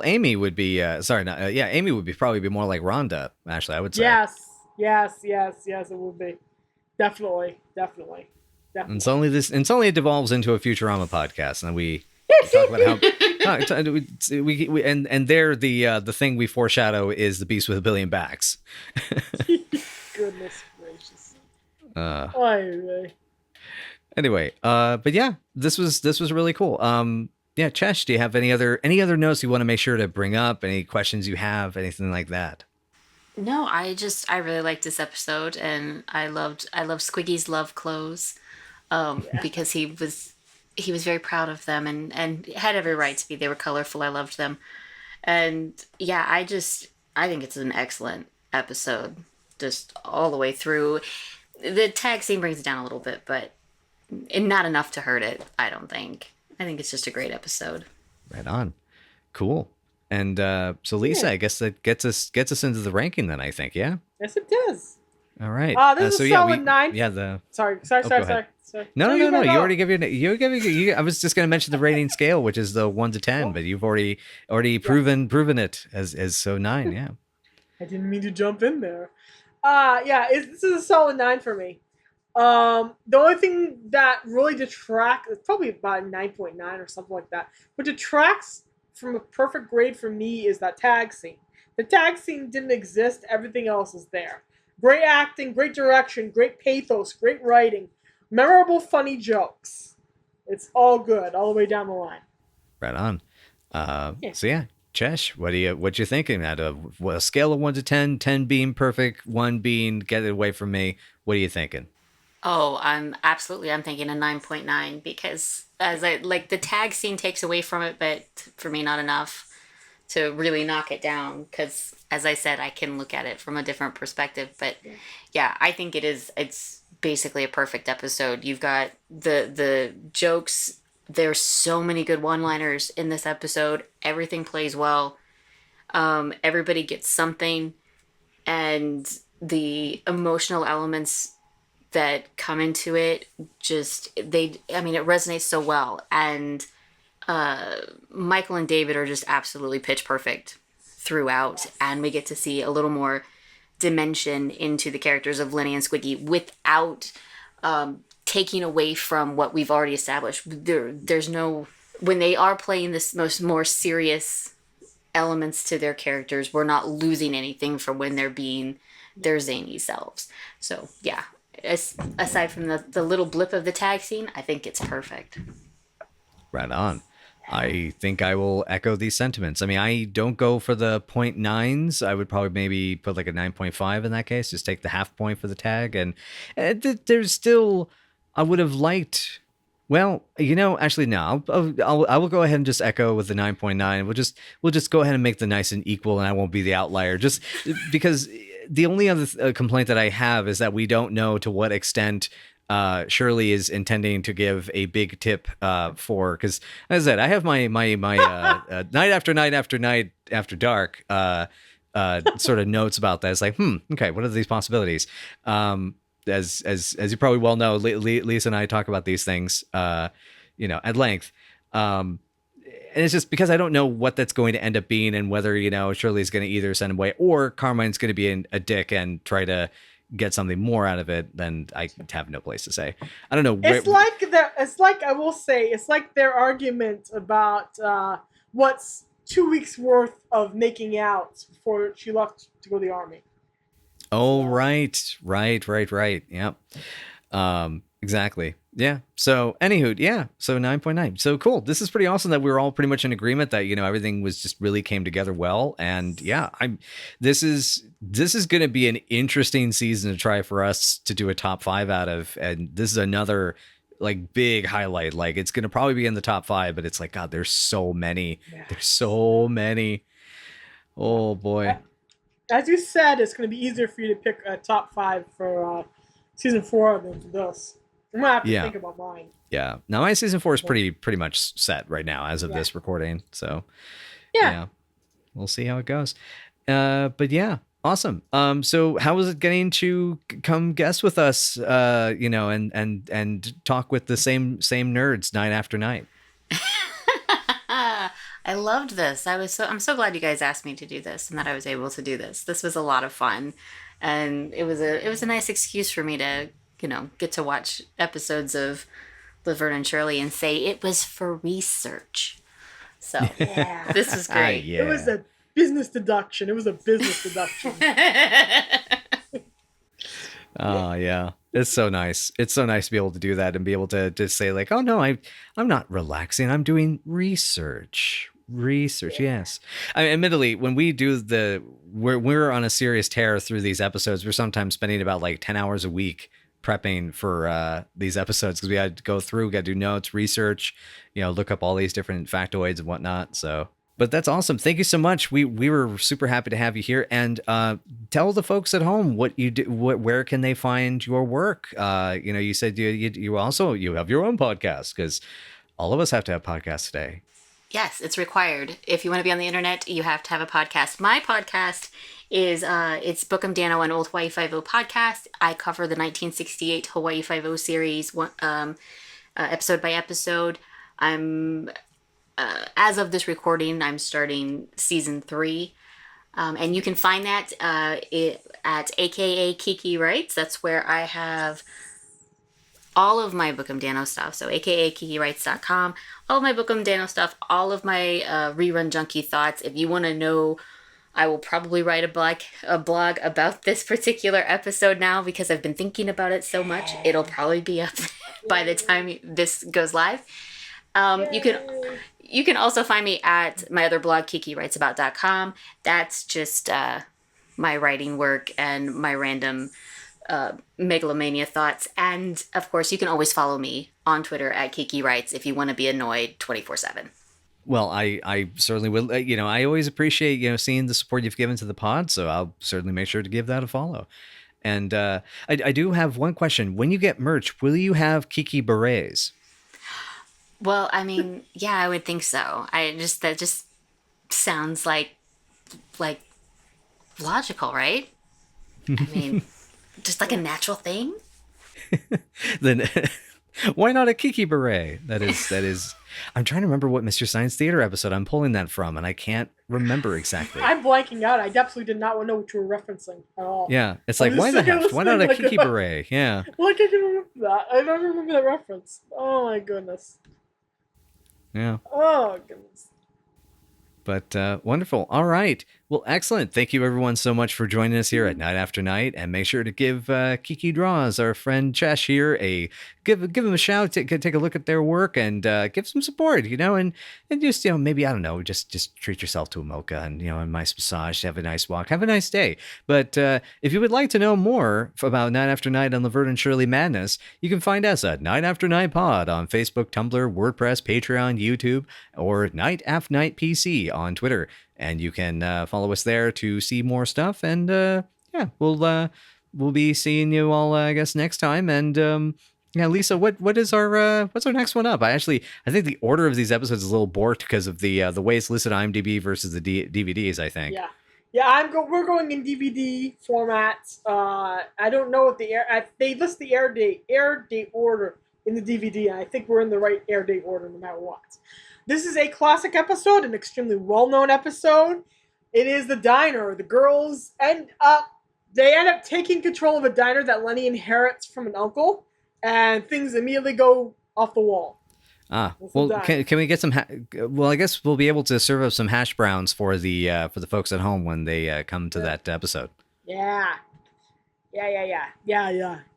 Speaker 3: Amy would be. Amy would probably be more like Rhonda. Actually, I would say.
Speaker 2: Yes, it would be. Definitely.
Speaker 3: It's only it devolves into a Futurama podcast, and we talk about how we and there the thing we foreshadow is the beast with a billion backs.
Speaker 2: Goodness gracious.
Speaker 3: Anyway, but yeah, this was really cool. Chesh, do you have any other notes you want to make sure to bring up? Any questions you have? Anything like that?
Speaker 4: No, I really liked this episode, and I love Squiggy's love clothes, because he was very proud of them, and had every right to be. They were colorful. I loved them, and yeah, I think it's an excellent episode, just all the way through. The tag scene brings it down a little bit, but not enough to hurt it, I don't think. I think it's just a great episode.
Speaker 3: Right on. Cool. And so Lisa, I guess that gets us into the ranking then, I think, yeah?
Speaker 2: Yes, it does.
Speaker 3: All right.
Speaker 2: This is
Speaker 3: so
Speaker 2: a
Speaker 3: yeah,
Speaker 2: solid 9.
Speaker 3: yeah,
Speaker 2: Sorry.
Speaker 3: go ahead. No. You already gave you gave you. I was just going to mention the rating scale, which is the 1 to 10, but you've already proven it as so 9. Yeah.
Speaker 2: I didn't mean to jump in there. This is a solid 9 for me. The only thing that really detracts, it's probably about 9.9 or something like that. What detracts from a perfect grade for me is that tag scene. The tag scene didn't exist. Everything else is there. Great acting, great direction, great pathos, great writing, memorable, funny jokes. It's all good all the way down the line.
Speaker 3: Right on. So yeah, Chesh, what you thinking? At a scale of 1 to 10, 10 being perfect, 1 being get it away from me. What are you thinking?
Speaker 4: Oh, I'm thinking a 9.9 because the tag scene takes away from it, but for me, not enough to really knock it down. Because as I said, I can look at it from a different perspective. But yeah, I think it's basically a perfect episode. You've got the jokes. There's so many good one-liners in this episode. Everything plays well. Everybody gets something, and the emotional elements that come into it it resonates so well. And Michael and David are just absolutely pitch perfect throughout, and we get to see a little more dimension into the characters of Lenny and Squiggy without taking away from what we've already established. There's no, when they are playing this more serious elements to their characters, we're not losing anything from when they're being their zany selves. So yeah, aside from the little blip of the tag scene, I think it's perfect.
Speaker 3: Right on. I think I will echo these sentiments. I mean, I don't go for the 0.9s. I would probably maybe put like a 9.5 in that case. Just take the half point for the tag. And there's still, I would have liked, well, actually, no, I will go ahead and just echo with the 9.9. We'll just go ahead and make the nice and equal, and I won't be the outlier. Just because the only other complaint that I have is that we don't know to what extent Shirley is intending to give a big tip for, because as I said, I have my night after night after night after dark sort of notes about that. It's like, okay, what are these possibilities? As you probably well know, Lisa and I talk about these things, at length. And it's just because I don't know what that's going to end up being, and whether Shirley's going to either send him away or Carmine's going to be a dick and try to get something more out of it. Then I have no place to say. I don't know.
Speaker 2: It's like their argument about what's 2 weeks worth of making out before she left to go to the army.
Speaker 3: Oh, right. Yep. Exactly. Yeah. So anywho, yeah. So 9.9. So cool. This is pretty awesome that we were all pretty much in agreement that, everything was just really came together well. And yeah, this is going to be an interesting season to try for us to do a top 5 out of. And this is another like big highlight. Like it's going to probably be in the top 5, but it's like, God, there's so many. Yeah. There's so many. Oh boy.
Speaker 2: As you said, it's going to be easier for you to pick a top 5 for season 4 than this. I'm gonna have to think about mine.
Speaker 3: Yeah. Now my season 4 is pretty much set right now as of this recording. So yeah, we'll see how it goes. But yeah, awesome. So how was it getting to come guest with us? And talk with the same nerds night after night.
Speaker 4: I loved this. I'm so glad you guys asked me to do this and that I was able to do this. This was a lot of fun, and it was a nice excuse for me to get to watch episodes of Laverne and Shirley and say it was for research. So this was great.
Speaker 2: It was a business deduction.
Speaker 3: Oh yeah. It's so nice. It's so nice to be able to do that and be able to just say like, oh no, I'm not relaxing. I'm doing research. Yes. I mean, admittedly, when we do we're on a serious tear through these episodes, we're sometimes spending about like 10 hours a week prepping for these episodes, because we had to go through, got to do notes, research, look up all these different factoids and whatnot. So, but that's awesome. Thank you so much. We were super happy to have you here, and tell the folks at home what you do. Where can they find your work? You said you also have your own podcast, because all of us have to have podcasts today.
Speaker 4: Yes, it's required. If you want to be on the internet, you have to have a podcast. My podcast is it's Bookham Danno and Old Hawaii Five-O podcast. I cover the 1968 Hawaii Five-O series episode by episode. I'm as of this recording, I'm starting season 3. And you can find that at AKA Kiki Writes. That's where I have all of my Bookham Danno stuff. So AKA KikiWrites.com. All of my Bookham Danno stuff. All of my rerun junkie thoughts. If you want to know, I will probably write a blog about this particular episode now because I've been thinking about it so much. It'll probably be up by the time this goes live. You can also find me at my other blog, KikiWritesAbout.com. That's just my writing work and my random megalomania thoughts. And, of course, you can always follow me on Twitter at Kiki Writes if you want to be annoyed 24/7.
Speaker 3: Well, I certainly will. I always appreciate, seeing the support you've given to the pod, so I'll certainly make sure to give that a follow. And I do have one question. When you get merch, will you have Kiki berets?
Speaker 4: Well, I mean, yeah, I would think so. That just sounds like logical, right? I mean, just like a natural thing.
Speaker 3: Then why not a Kiki beret? That is. I'm trying to remember what Mr. Science Theater episode I'm pulling that from, and I can't remember exactly.
Speaker 2: I'm blanking out. I definitely did not know what you were referencing at all.
Speaker 3: Yeah, it's like, why the heft? Why not a Kiki beret? Yeah.
Speaker 2: Like, I can remember that. I don't remember that reference. Oh my goodness.
Speaker 3: Yeah.
Speaker 2: Oh goodness.
Speaker 3: But wonderful. All right. Well, excellent. Thank you, everyone, so much for joining us here at Night After Night. And make sure to give Kiki Draws, our friend Chesh here, give him a shout. Take a look at their work and give some support. And just maybe, I don't know, just treat yourself to a mocha and a nice massage. Have a nice walk. Have a nice day. But if you would like to know more about Night After Night on Laverne and Shirley Madness, you can find us at Night After Night Pod on Facebook, Tumblr, WordPress, Patreon, YouTube, or Night After Night PC on Twitter. And you can follow us there to see more stuff. And we'll be seeing you all, I guess, next time. And Lisa, what's our next one up? I think the order of these episodes is a little borked because of the way it's listed on IMDb versus the DVDs. I think.
Speaker 2: Yeah. We're going in DVD formats. I don't know if they list the air date order in the DVD. And I think we're in the right air date order no matter what. This is a classic episode, an extremely well-known episode. It is the diner. The girls end up taking control of a diner that Lenny inherits from an uncle, and things immediately go off the wall.
Speaker 3: Can we get some? I guess we'll be able to serve up some hash browns for the folks at home when they come to that episode.
Speaker 2: Yeah.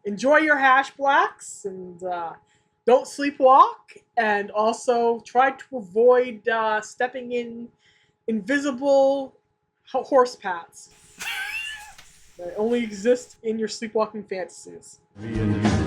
Speaker 2: Enjoy your hash blacks and. Don't sleepwalk, and also try to avoid stepping in invisible horse paths that only exist in your sleepwalking fantasies.
Speaker 1: Me and you